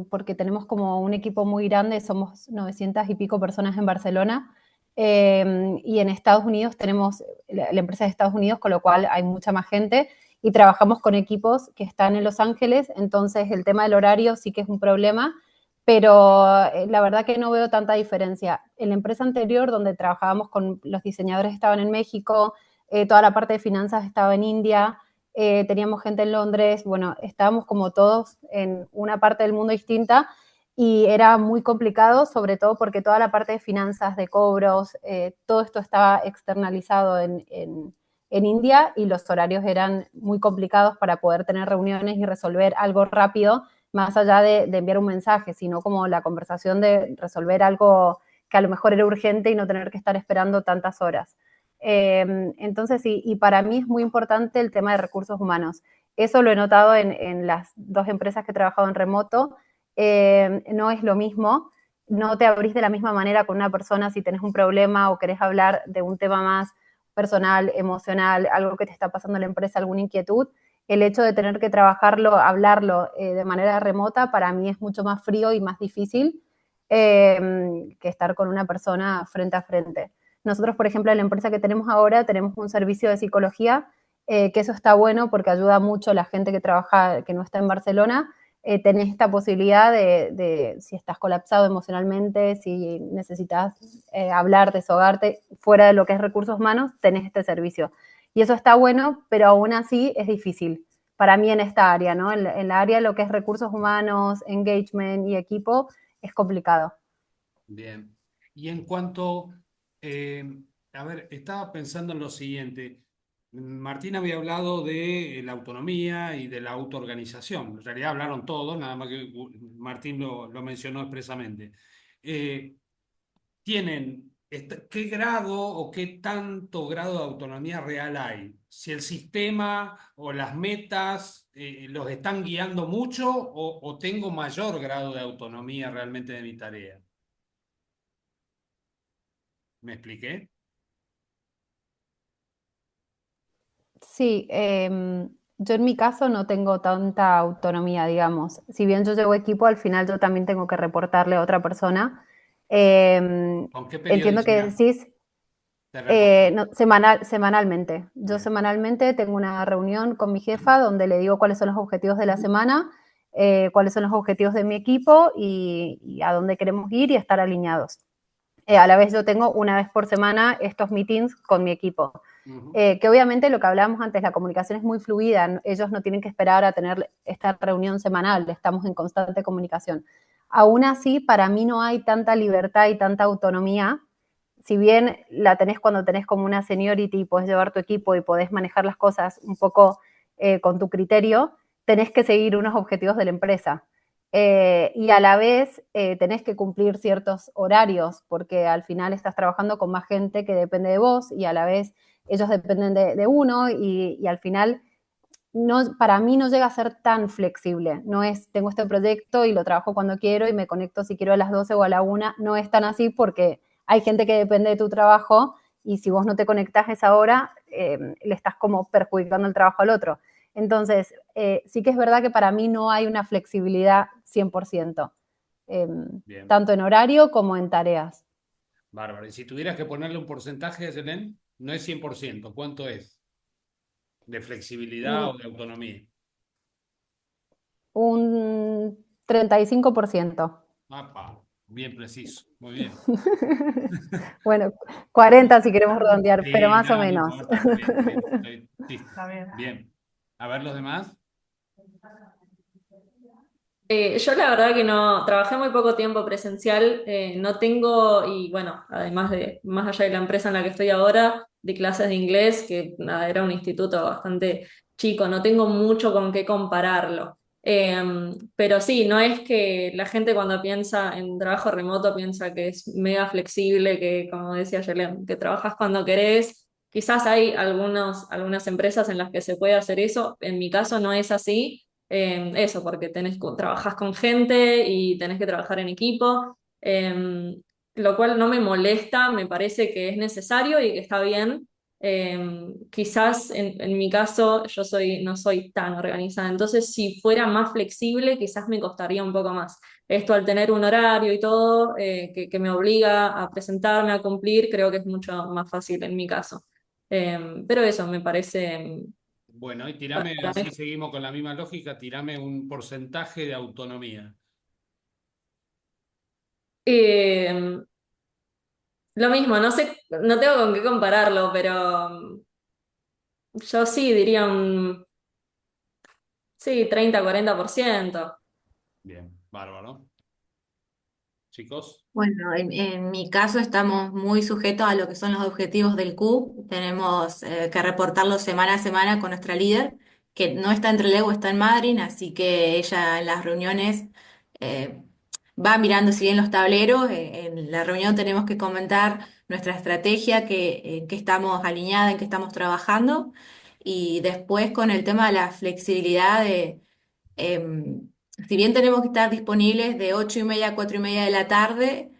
porque tenemos como un equipo muy grande, somos 900 y pico personas en Barcelona, y en Estados Unidos tenemos la empresa de Estados Unidos, con lo cual hay mucha más gente, y trabajamos con equipos que están en Los Ángeles, entonces el tema del horario sí que es un problema, pero la verdad que no veo tanta diferencia. En la empresa anterior, donde trabajábamos con los diseñadores, estaban en México, toda la parte de finanzas estaba en India, teníamos gente en Londres, bueno, estábamos como todos en una parte del mundo distinta y era muy complicado, sobre todo porque toda la parte de finanzas, de cobros, todo esto estaba externalizado en India y los horarios eran muy complicados para poder tener reuniones y resolver algo rápido, más allá de enviar un mensaje, sino como la conversación de resolver algo que a lo mejor era urgente y no tener que estar esperando tantas horas. Entonces, sí, y para mí es muy importante el tema de recursos humanos. Eso lo he notado en las dos empresas que he trabajado en remoto. No es lo mismo, no te abrís de la misma manera con una persona si tenés un problema o querés hablar de un tema más personal, emocional, algo que te está pasando en la empresa, alguna inquietud. El hecho de tener que trabajarlo, hablarlo de manera remota, para mí es mucho más frío y más difícil que estar con una persona frente a frente. Nosotros, por ejemplo, en la empresa que tenemos ahora, tenemos un servicio de psicología, que eso está bueno porque ayuda mucho a la gente que trabaja, que no está en Barcelona. Tenés esta posibilidad si estás colapsado emocionalmente, si necesitas hablar, desahogarte, fuera de lo que es recursos humanos, tenés este servicio. Y eso está bueno, pero aún así es difícil para mí en esta área, ¿no? En la área de lo que es recursos humanos, engagement y equipo, es complicado. Bien. Y en cuanto, a ver, estaba pensando en lo siguiente. Martín había hablado de la autonomía y de la autoorganización. En realidad hablaron todos, nada más que Martín lo mencionó expresamente. Eh, ¿Qué grado o qué tanto grado de autonomía real hay? Si el sistema o las metas los están guiando mucho o tengo mayor grado de autonomía realmente de mi tarea. ¿Me expliqué? Sí, yo en mi caso no tengo tanta autonomía, digamos. Si bien yo llevo equipo, al final yo también tengo que reportarle a otra persona. ¿Con qué Entiendo que periodicidad decís te reportas? no, semanalmente. Yo Bien. semanalmente tengo una reunión con mi jefa donde le digo cuáles son los objetivos de la semana, cuáles son los objetivos de mi equipo y a dónde queremos ir y estar alineados. A la vez yo tengo una vez por semana estos meetings con mi equipo. Ujú. Que obviamente lo que hablábamos antes, la comunicación es muy fluida, ellos no tienen que esperar a tener esta reunión semanal, estamos en constante comunicación. Aún así, para mí no hay tanta libertad y tanta autonomía, si bien la tenés cuando tenés como una seniority y podés llevar tu equipo y podés manejar las cosas un poco con tu criterio, tenés que seguir unos objetivos de la empresa. Y a la vez tenés que cumplir ciertos horarios, porque al final estás trabajando con más gente que depende de vos y a la vez ellos dependen de uno y al final no, para mí no llega a ser tan flexible. No es, tengo este proyecto y lo trabajo cuando quiero y me conecto si quiero a las 12 o a la 1. No es tan así porque hay gente que depende de tu trabajo y si vos no te conectás a esa hora, le estás como perjudicando el trabajo al otro. Entonces, sí que es verdad que para mí no hay una flexibilidad 100%, eh, Bien, tanto en horario como en tareas. bárbaro. Y si tuvieras que ponerle un porcentaje, Selene, no es 100%. ¿Cuánto es de flexibilidad Mm, o de autonomía? un 35%. Apa, bien preciso. Muy bien. Bueno, 40 si queremos redondear, pero Sí, más o no, no menos. importa, está bien, está bien. Sí, Está bien. bien. A ver los demás. Yo la verdad que no, trabajé muy poco tiempo presencial, no tengo, y bueno, además de, más allá de la empresa en la que estoy ahora, de clases de inglés, que nada, era un instituto bastante chico, no tengo mucho con qué compararlo. Pero sí, no es que la gente cuando piensa en trabajo remoto piensa que es mega flexible, que como decía Yelén, que trabajas cuando querés. Quizás hay algunas empresas en las que se puede hacer eso, en mi caso no es así. Eso, porque trabajás con gente y tenés que trabajar en equipo, lo cual no me molesta, me parece que es necesario y que está bien. Quizás en mi caso no soy tan organizada, entonces si fuera más flexible quizás me costaría un poco más. Esto al tener un horario y todo que me obliga a presentarme, a cumplir, creo que es mucho más fácil en mi caso. Pero eso me parece... Bueno, y para tirame, mí así seguimos con la misma lógica, tirame un porcentaje de autonomía. Eh, lo mismo, no sé, no tengo con qué compararlo, pero yo sí diría un, sí, 30-40%. Bien, bárbaro. Chicos, Bueno, en mi caso estamos muy sujetos a lo que son los objetivos del CUB. Tenemos que reportarlos semana a semana con nuestra líder, que no está entre Leo, está en Madrid, así que ella en las reuniones eh, va mirando si bien los tableros, en la reunión tenemos que comentar nuestra estrategia, en qué estamos alineadas, en qué estamos trabajando, y después con el tema de la flexibilidad em, si bien tenemos que estar disponibles de 8:30 a 4:30 de la tarde,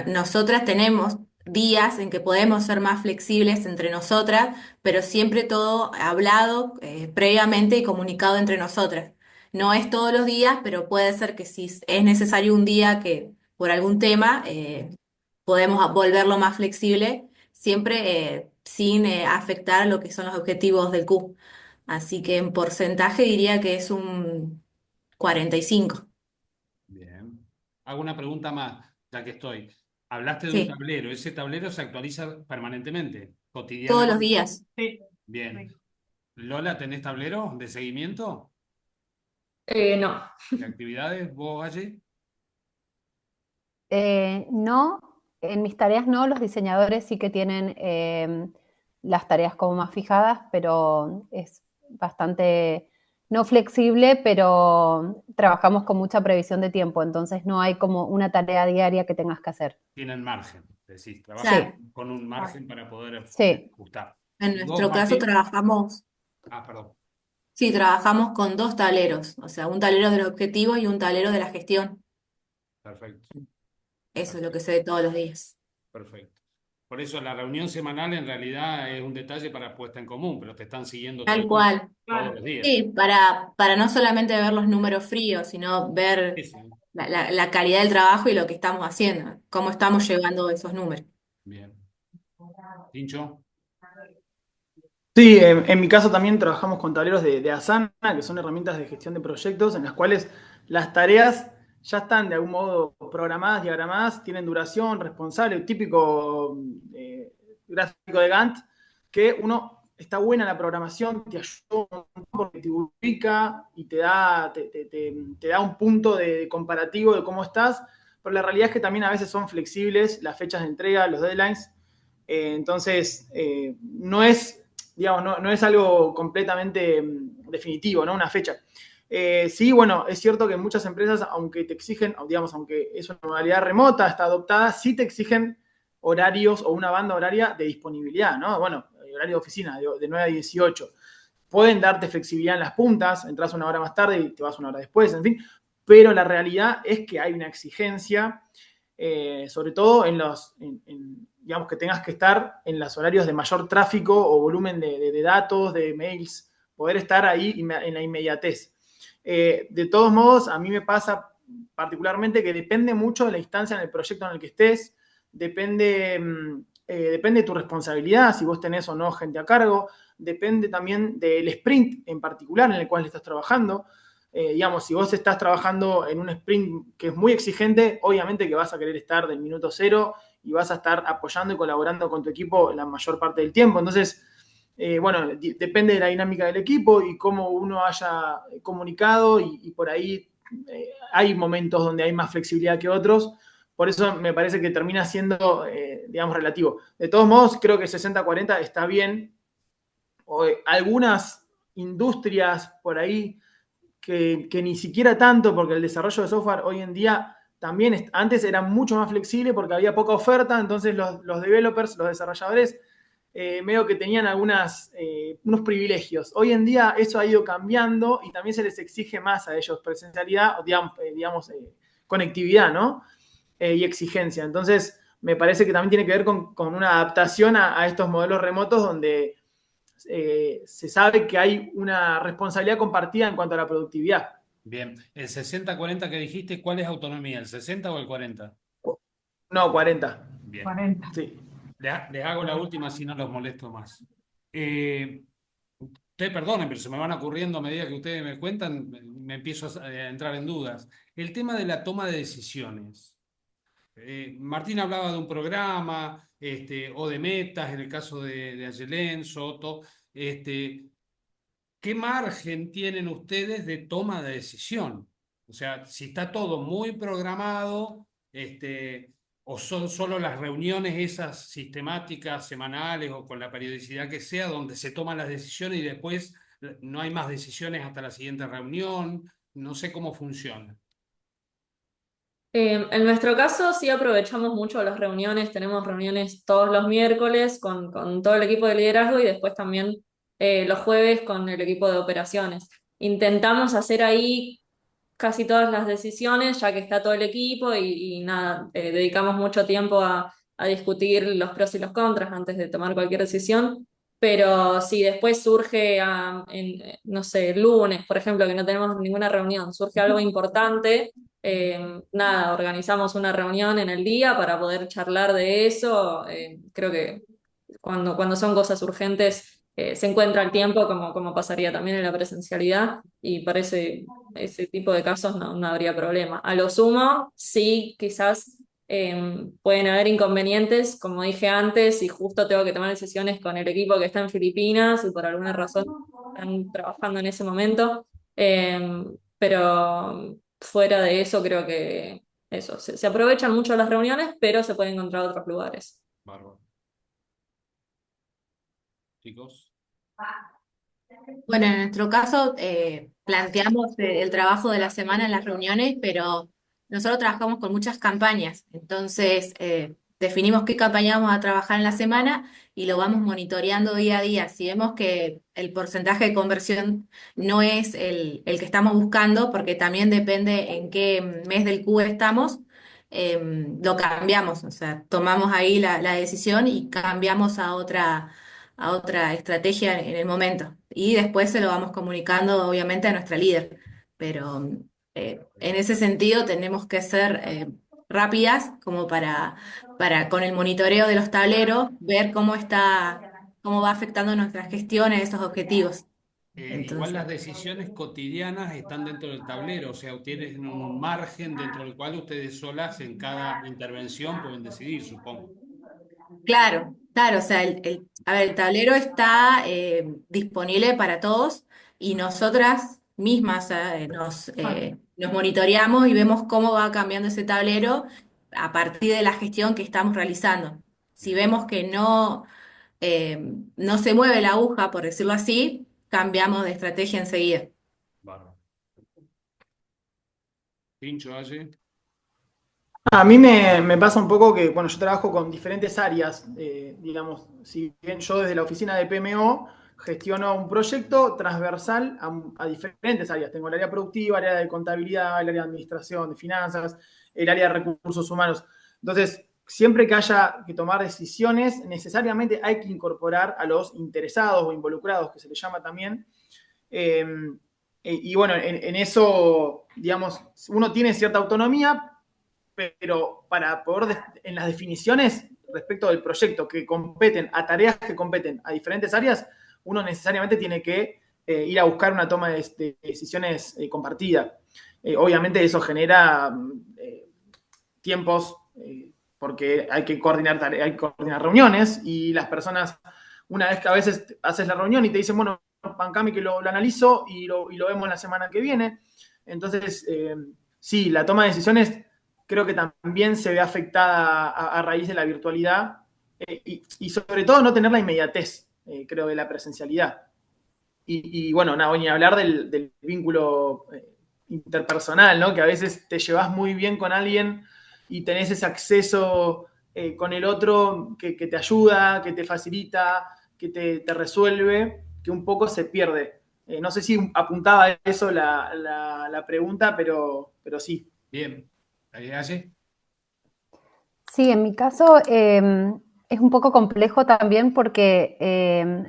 nosotras tenemos días en que podemos ser más flexibles entre nosotras, pero siempre todo hablado previamente y comunicado entre nosotras. No es todos los días, pero puede ser que si es necesario un día que por algún tema podemos volverlo más flexible, siempre sin afectar lo que son los objetivos del Q. Así que en porcentaje diría que es un 45. Bien. Hago una pregunta más, ya que estoy. Hablaste de un Sí, tablero. ¿Ese tablero se actualiza permanentemente, todos los cotidianamente? días. Sí, Bien. Lola, ¿tenés tablero de seguimiento No. de actividades? ¿Vos, allí? No, en mis tareas no, los diseñadores sí que tienen las tareas como más fijadas, pero es bastante no flexible, pero trabajamos con mucha previsión de tiempo, entonces no hay como una tarea diaria que tengas que hacer. Tienen margen. Es decir, trabajan Sí, Claro. con un margen para poder sí. ajustar. En ¿Y vos, nuestro caso Martín? trabajamos, Ah, perdón. sí, trabajamos con dos tableros, o sea, un tablero de los objetivos y un tablero de la gestión. Perfecto. Eso es lo que Perfecto. se ve todos los días. Perfecto. Por eso la reunión semanal en realidad es un detalle para puesta en común, pero te están siguiendo Tal cual. todos claro. los días. Sí, para no solamente ver los números fríos, sino ver Eso. la calidad del trabajo y lo que estamos haciendo, cómo estamos llevando esos números. Bien. Tincho. Sí, en mi caso también trabajamos con tableros de Asana, que son herramientas de gestión de proyectos, en las cuales las tareas ya están de algún modo programadas, diagramadas, tienen duración, responsable, típico gráfico de Gantt, que uno está buena la programación, te ayuda un montón porque te ubica y te da un punto de comparativo de cómo estás, pero la realidad es que también a veces son flexibles las fechas de entrega, los deadlines, entonces no es digamos, no es algo completamente definitivo, ¿no? Una fecha. Sí, bueno, es cierto que muchas empresas, aunque te exigen, digamos, aunque es una modalidad remota, está adoptada, sí te exigen horarios o una banda horaria de disponibilidad, ¿no? Bueno, horario de oficina, de 9 a 18. Pueden darte flexibilidad en las puntas, entras una hora más tarde y te vas una hora después, en fin, pero la realidad es que hay una exigencia, sobre todo digamos que tengas que estar en los horarios de mayor tráfico o volumen de datos, de mails, poder estar ahí en la inmediatez. De todos modos, a mí me pasa particularmente que depende mucho de la instancia en el proyecto en el que estés, depende de tu responsabilidad, si vos tenés o no gente a cargo, depende también del sprint en particular en el cual estás trabajando. Digamos, si vos estás trabajando en un sprint que es muy exigente, obviamente que vas a querer estar del minuto cero y vas a estar apoyando y colaborando con tu equipo la mayor parte del tiempo. Entonces, bueno, depende de la dinámica del equipo y cómo uno haya comunicado y por ahí hay momentos donde hay más flexibilidad que otros. Por eso me parece que termina siendo, digamos, relativo. De todos modos, creo que 60-40 está bien. Algunas industrias por ahí que ni siquiera tanto, porque el desarrollo de software hoy en día también antes era mucho más flexible porque había poca oferta, entonces los developers, los desarrolladores, medio que tenían unos privilegios. Hoy en día eso ha ido cambiando y también se les exige más a ellos presencialidad, o digamos conectividad, ¿no? Y exigencia. Entonces, me parece que también tiene que ver con una adaptación a estos modelos remotos donde se sabe que hay una responsabilidad compartida en cuanto a la productividad. Bien. El 60-40 que dijiste, ¿cuál es autonomía? ¿El 60 o el 40? No, 40. Bien. 40. Sí. Les hago la última si no los molesto más. Ustedes perdonen, pero se me van ocurriendo a medida que ustedes me cuentan, me empiezo a entrar en dudas. El tema de la toma de decisiones. Martín hablaba de un programa, o de metas, en el caso de Ayelén, Soto. ¿Qué margen tienen ustedes de toma de decisión? O sea, si está todo muy programado, o son solo las reuniones esas sistemáticas, semanales o con la periodicidad que sea, donde se toman las decisiones y después no hay más decisiones hasta la siguiente reunión. No sé cómo funciona. En nuestro caso sí aprovechamos mucho las reuniones, tenemos reuniones todos los miércoles con todo el equipo de liderazgo y después también los jueves con el equipo de operaciones. Intentamos hacer ahí casi todas las decisiones, ya que está todo el equipo y nada, dedicamos mucho tiempo a discutir los pros y los contras antes de tomar cualquier decisión. Pero si después surge, no sé, el lunes, por ejemplo, que no tenemos ninguna reunión, surge algo importante, nada, organizamos una reunión en el día para poder charlar de eso. Creo que cuando son cosas urgentes, se encuentra el tiempo, como pasaría también en la presencialidad, y para ese tipo de casos no habría problema. A lo sumo, sí, quizás pueden haber inconvenientes, como dije antes, y justo tengo que tomar decisiones con el equipo que está en Filipinas y por alguna razón están trabajando en ese momento. Pero fuera de eso, creo que eso, se aprovechan mucho las reuniones, pero se pueden encontrar otros lugares. Bárbaro. Chicos. Bueno, en nuestro caso planteamos el trabajo de la semana en las reuniones, pero nosotros trabajamos con muchas campañas, entonces definimos qué campaña vamos a trabajar en la semana y lo vamos monitoreando día a día. Si vemos que el porcentaje de conversión no es el que estamos buscando, porque también depende en qué mes del Q estamos, lo cambiamos, o sea, tomamos ahí la decisión y cambiamos a otra estrategia en el momento. Y después se lo vamos comunicando, obviamente, a nuestra líder. Pero en ese sentido tenemos que ser rápidas como con el monitoreo de los tableros, ver cómo va afectando nuestra gestión en estos objetivos. Igual Entonces, las decisiones cotidianas están dentro del tablero, o sea, tienen un margen dentro del cual ustedes solas en cada intervención pueden decidir, supongo. claro, claro, o sea, a ver, el tablero está disponible para todos y nosotras mismas nos monitoreamos y vemos cómo va cambiando ese tablero a partir de la gestión que estamos realizando. Si Bien, vemos que eh, no se mueve la aguja, por decirlo así, cambiamos de estrategia enseguida. bárbaro. Pincho, Aye. A mí me pasa un poco que, bueno, yo trabajo con diferentes áreas, digamos, si bien yo desde la oficina de PMO gestiono un proyecto transversal a diferentes áreas. Tengo el área productiva, el área de contabilidad, el área de administración, de finanzas, el área de recursos humanos. Entonces, siempre que haya que tomar decisiones, necesariamente hay que incorporar a los interesados o involucrados, que se les llama también. Eh, y bueno, en eso, digamos, uno tiene cierta autonomía, pero para poder, en las definiciones respecto del proyecto que competen a tareas que competen a diferentes áreas, uno necesariamente tiene que ir a buscar una toma de decisiones compartida. Obviamente eso genera tiempos, porque hay que coordinar reuniones y las personas, una vez que a veces haces la reunión y te dicen, bueno, bancame que lo analizo y lo vemos la semana que viene. Entonces, sí, la toma de decisiones creo que también se ve afectada a raíz de la virtualidad y sobre todo no tener la inmediatez, creo, de la presencialidad. Bueno, nada, ni hablar del vínculo interpersonal, ¿no? Que a veces te llevas muy bien con alguien y tenés ese acceso con el otro que te ayuda, que te facilita, que te resuelve, que un poco se pierde. No sé si apuntaba a eso la pregunta, pero sí. Bien. Aye. Sí, en mi caso es un poco complejo también porque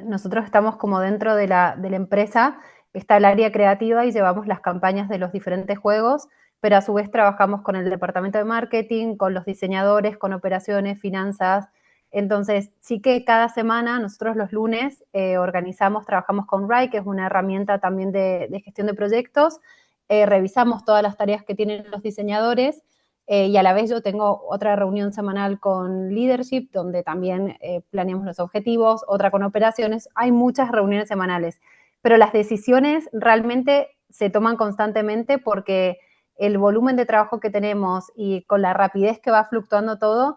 nosotros estamos como dentro de la empresa, está el área creativa y llevamos las campañas de los diferentes juegos, pero a su vez trabajamos con el departamento de marketing, con los diseñadores, con operaciones, finanzas. Entonces, sí que cada semana, nosotros los lunes trabajamos con RAI, que es una herramienta también de gestión de proyectos, revisamos todas las tareas que tienen los diseñadores y a la vez yo tengo otra reunión semanal con leadership, donde también planeamos los objetivos, otra con operaciones. Hay muchas reuniones semanales, pero las decisiones realmente se toman constantemente porque el volumen de trabajo que tenemos y con la rapidez que va fluctuando todo,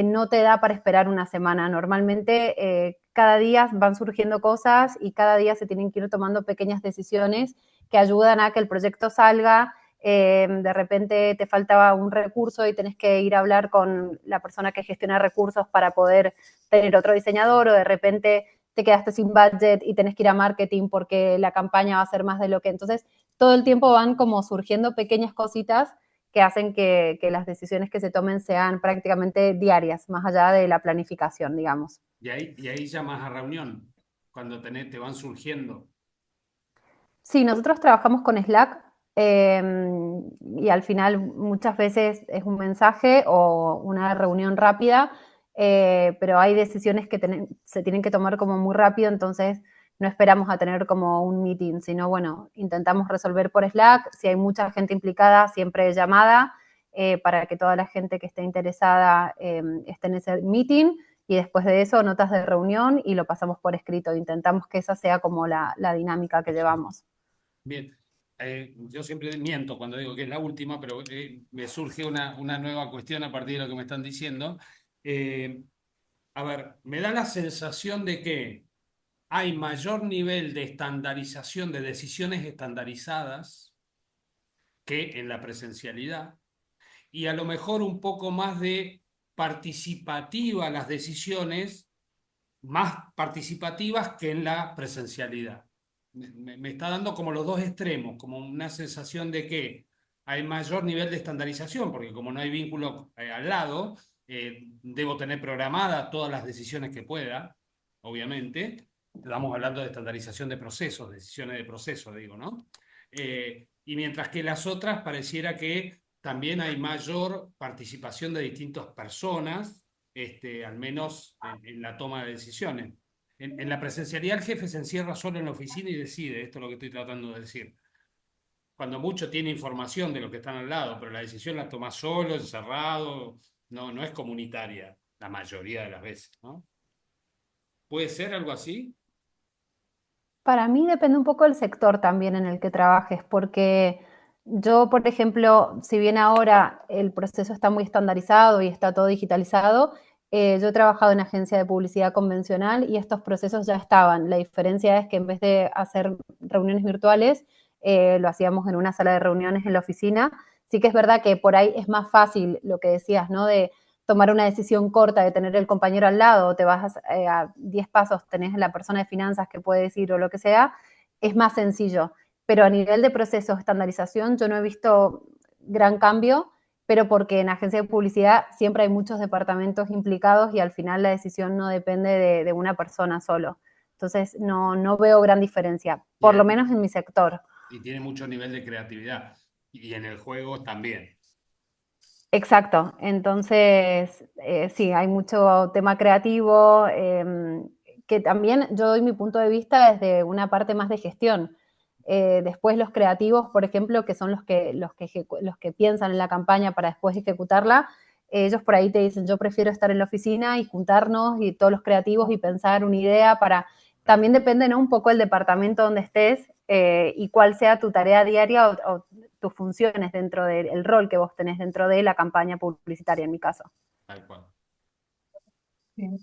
no te da para esperar una semana. Normalmente cada día van surgiendo cosas y cada día se tienen que ir tomando pequeñas decisiones que ayudan a que el proyecto salga de repente te faltaba un recurso y tenés que ir a hablar con la persona que gestiona recursos para poder tener otro diseñador, o de repente te quedaste sin budget y tenés que ir a marketing porque la campaña va a ser más de lo que... Entonces, todo el tiempo van como surgiendo pequeñas cositas que hacen que las decisiones que se tomen sean prácticamente diarias, más allá de la planificación, digamos. Y ahí llamas a reunión, cuando te van surgiendo. Sí, nosotros trabajamos con Slack, y al final muchas veces es un mensaje o una reunión rápida, pero hay decisiones que se tienen que tomar como muy rápido, entonces no esperamos a tener como un meeting, sino bueno, intentamos resolver por Slack. Si hay mucha gente implicada, siempre llamada, para que toda la gente que esté interesada esté en ese meeting, y después de eso notas de reunión y lo pasamos por escrito. Intentamos que esa sea como la dinámica que llevamos. Bien, yo siempre miento cuando digo que es la última, pero me surge una nueva cuestión a partir de lo que me están diciendo. Eh, a ver, me da la sensación de que hay mayor nivel de estandarización, de decisiones estandarizadas que en la presencialidad, y a lo mejor un poco más de participativa las decisiones, más participativas que en la presencialidad. Me está dando como los dos extremos, como una sensación de que hay mayor nivel de estandarización, porque como no hay vínculo al lado, debo tener programadas todas las decisiones que pueda, obviamente. Estamos hablando de estandarización de procesos, decisiones de proceso, digo, ¿no? Y mientras que las otras pareciera que también hay mayor participación de distintas personas, al menos en la toma de decisiones. En la presencialidad el jefe se encierra solo en la oficina y decide, esto es lo que estoy tratando de decir. Cuando mucho tiene información de lo que están al lado, pero la decisión la toma solo, encerrado, no es comunitaria la mayoría de las veces, ¿no? ¿Puede ser algo así? Para mí depende un poco del sector también en el que trabajes, porque yo, por ejemplo, si bien ahora el proceso está muy estandarizado y está todo digitalizado, yo he trabajado en agencia de publicidad convencional y estos procesos ya estaban. La diferencia es que en vez de hacer reuniones virtuales, lo hacíamos en una sala de reuniones en la oficina. Sí que es verdad que por ahí es más fácil lo que decías, ¿no? De tomar una decisión corta, de tener el compañero al lado, te vas a 10 pasos, tenés la persona de finanzas que puede decir o lo que sea, es más sencillo. Pero a nivel de proceso, estandarización, yo no he visto gran cambio, pero porque en agencia de publicidad siempre hay muchos departamentos implicados y al final la decisión no depende de una persona solo. Entonces no veo gran diferencia, por lo menos en mi sector. Y tiene mucho nivel de creatividad. Y en el juego también. Exacto, entonces sí, hay mucho tema creativo, que también yo doy mi punto de vista desde una parte más de gestión. Después los creativos, por ejemplo, que son los que piensan en la campaña para después ejecutarla, ellos por ahí te dicen, yo prefiero estar en la oficina y juntarnos y todos los creativos y pensar una idea para... También depende, ¿no? Un poco el departamento donde estés, y cuál sea tu tarea diaria o tus funciones dentro del rol que vos tenés dentro de la campaña publicitaria, en mi caso. Tal cual. Bien.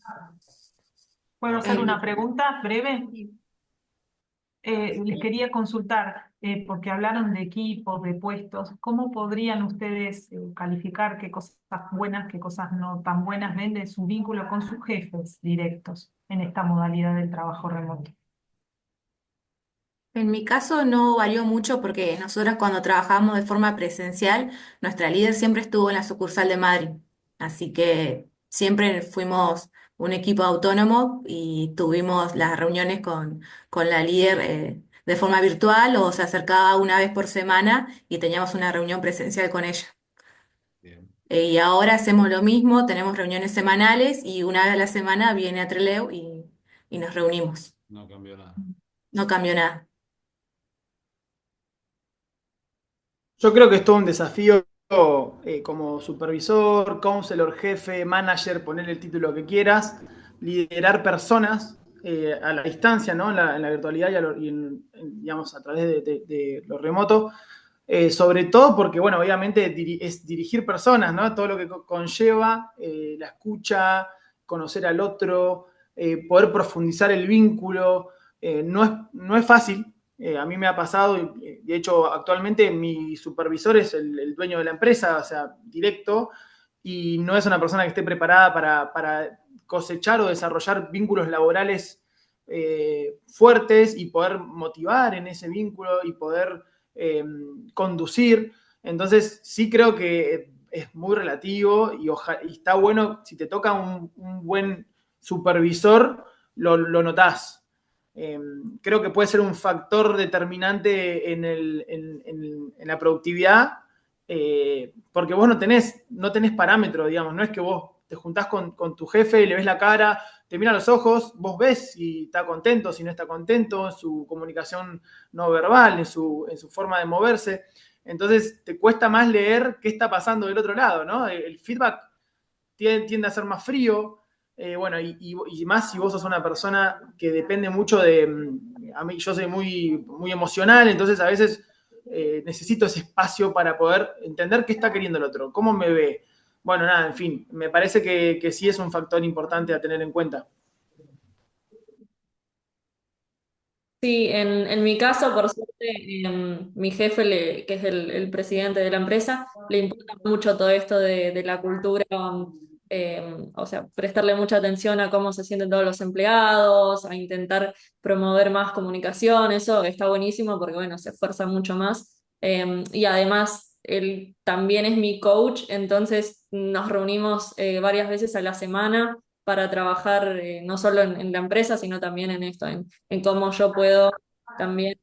¿Puedo hacer una pregunta breve? Les quería consultar, porque hablaron de equipos, de puestos, ¿cómo podrían ustedes calificar qué cosas buenas, qué cosas no tan buenas ven de su vínculo con sus jefes directos en esta modalidad del trabajo remoto? En mi caso no varió mucho porque nosotros cuando trabajamos de forma presencial, nuestra líder siempre estuvo en la sucursal de Madrid. Así que siempre fuimos un equipo autónomo y tuvimos las reuniones con la líder de forma virtual o se acercaba una vez por semana y teníamos una reunión presencial con ella. Bien. Y ahora hacemos lo mismo, tenemos reuniones semanales y una vez a la semana viene a Trelew y nos reunimos. No cambió nada. No cambió nada. Yo creo que es todo un desafío como supervisor, counselor, jefe, manager, poner el título que quieras, liderar personas a la distancia, ¿no? En la virtualidad digamos, a través de lo remoto. Sobre todo porque, bueno, obviamente es dirigir personas, ¿no? Todo lo que conlleva la escucha, conocer al otro, poder profundizar el vínculo. No es fácil. A mí me ha pasado, de hecho, actualmente mi supervisor es el dueño de la empresa, o sea, directo, y no es una persona que esté preparada para cosechar o desarrollar vínculos laborales fuertes y poder motivar en ese vínculo y poder conducir. Entonces, sí creo que es muy relativo y está bueno, si te toca un buen supervisor, lo notás. Creo que puede ser un factor determinante en la productividad, porque vos no tenés parámetro, digamos, no es que vos te juntás con tu jefe y le ves la cara, te mira a los ojos, vos ves si está contento, si no está contento, su comunicación no verbal, en su forma de moverse. Entonces te cuesta más leer qué está pasando del otro lado, ¿no? El feedback tiende a ser más frío. Bueno, y más si vos sos una persona que depende mucho a mí, yo soy muy emocional, entonces a veces necesito ese espacio para poder entender qué está queriendo el otro, cómo me ve. Bueno, nada, en fin, me parece que sí es un factor importante a tener en cuenta. Sí, en mi caso, por suerte, mi jefe, que es el presidente de la empresa, le importa mucho todo esto de la cultura, o sea, prestarle mucha atención a cómo se sienten todos los empleados, a intentar promover más comunicación, eso está buenísimo porque, bueno, se esfuerza mucho más. Y además, él también es mi coach, entonces nos reunimos varias veces a la semana para trabajar no solo en la empresa, sino también en esto, en cómo yo puedo también,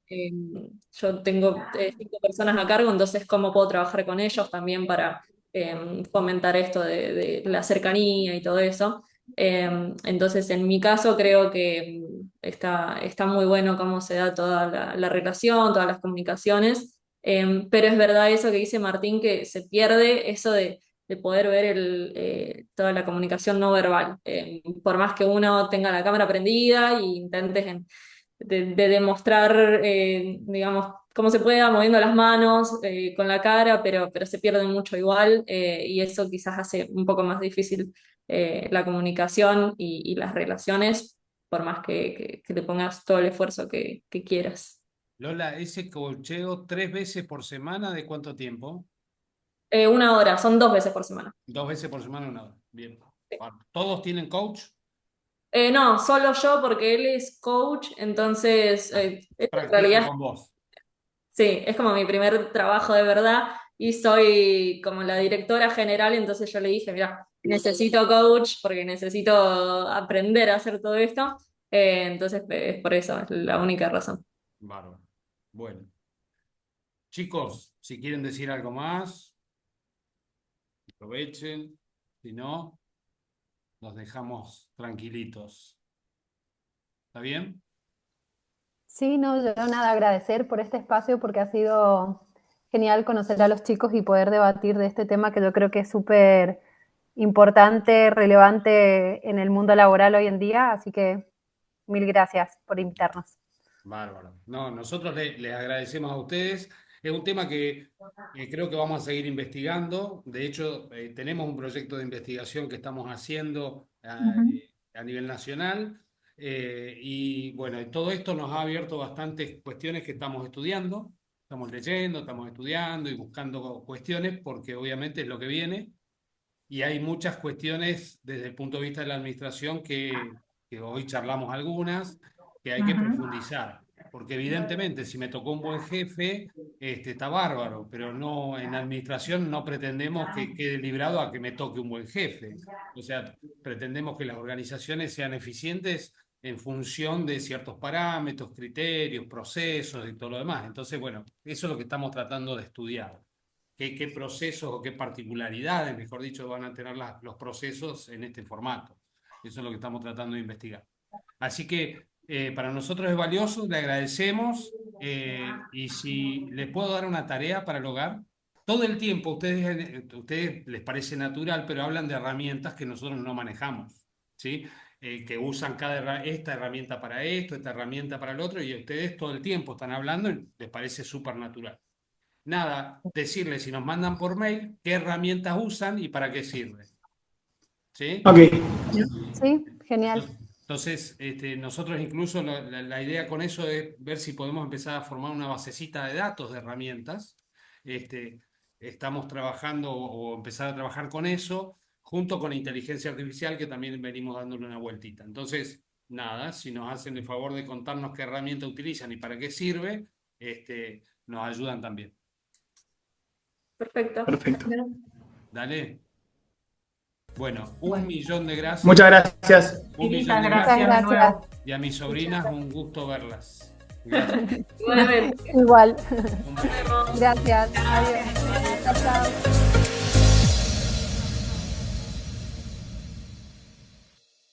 yo tengo 5 personas a cargo, entonces cómo puedo trabajar con ellos también para fomentar esto de la cercanía y todo eso. Entonces, en mi caso, creo que está muy bueno cómo se da toda la relación, todas las comunicaciones. Pero es verdad eso que dice Martín, que se pierde eso de poder ver toda la comunicación no verbal. Por más que uno tenga la cámara prendida e intentes de demostrar, digamos, cómo se pueda moviendo las manos, con la cara, pero se pierde mucho igual, y eso quizás hace un poco más difícil la comunicación y las relaciones, por más que le pongas todo el esfuerzo que quieras. Lola, ese cocheo 3 veces por semana, ¿de cuánto tiempo? 1 hora, son 2 veces por semana. 2 veces por semana, 1 hora. Bien. ¿Todos tienen coach? No, solo yo porque él es coach, entonces en Practica realidad con vos. sí, es como mi primer trabajo de verdad y soy como la directora general, entonces yo le dije, mira, necesito coach porque necesito aprender a hacer todo esto, entonces es por eso, es la única razón. Bárbaro. Bueno, chicos, si quieren decir algo más, aprovechen. Si no, nos dejamos tranquilitos. ¿Está bien? Sí, no, yo nada, agradecer por este espacio porque ha sido genial conocer a los chicos y poder debatir de este tema que yo creo que es súper importante, relevante en el mundo laboral hoy en día. Así que mil gracias por invitarnos. Bárbaro. No, nosotros les agradecemos a ustedes. Es un tema que creo que vamos a seguir investigando. De hecho, tenemos un proyecto de investigación que estamos haciendo a nivel nacional. Y bueno, todo esto nos ha abierto bastantes cuestiones que estamos estudiando. Estamos leyendo, estamos estudiando y buscando cuestiones porque obviamente es lo que viene. Y hay muchas cuestiones desde el punto de vista de la administración que hoy charlamos algunas, que hay que Ujú. profundizar. Porque evidentemente si me tocó un buen jefe, está bárbaro, pero no, en administración no pretendemos que quede librado a que me toque un buen jefe. O sea, pretendemos que las organizaciones sean eficientes en función de ciertos parámetros, criterios, procesos y todo lo demás. Entonces, bueno, eso es lo que estamos tratando de estudiar. Qué procesos o qué particularidades, mejor dicho, van a tener los procesos en este formato. Eso es lo que estamos tratando de investigar. Así que para nosotros es valioso, le agradecemos, y si les puedo dar una tarea para el hogar, todo el tiempo ustedes les parece natural, pero hablan de herramientas que nosotros no manejamos, ¿sí? Que usan esta herramienta para esto, esta herramienta para el otro, y ustedes todo el tiempo están hablando y les parece súper natural. Nada, decirles si nos mandan por mail qué herramientas usan y para qué sirven. ¿Sí? Ok, Sí, genial. Entonces, nosotros incluso la idea con eso es ver si podemos empezar a formar una basecita de datos de herramientas. Estamos trabajando o empezar a trabajar con eso, junto con inteligencia artificial, que también venimos dándole una vueltita. Entonces, nada, si nos hacen el favor de contarnos qué herramienta utilizan y para qué sirve, nos ayudan también. Perfecto. Perfecto. Dale. Bueno, 1.000.000 de gracias. Muchas gracias. 1.000.000 de Infinitas gracias. gracias de nuevo. Y a mis sobrinas, un gusto verlas. Gracias. Igualmente. Igual. Un beso. Nos vemos. Gracias. Adiós. Chao, chao.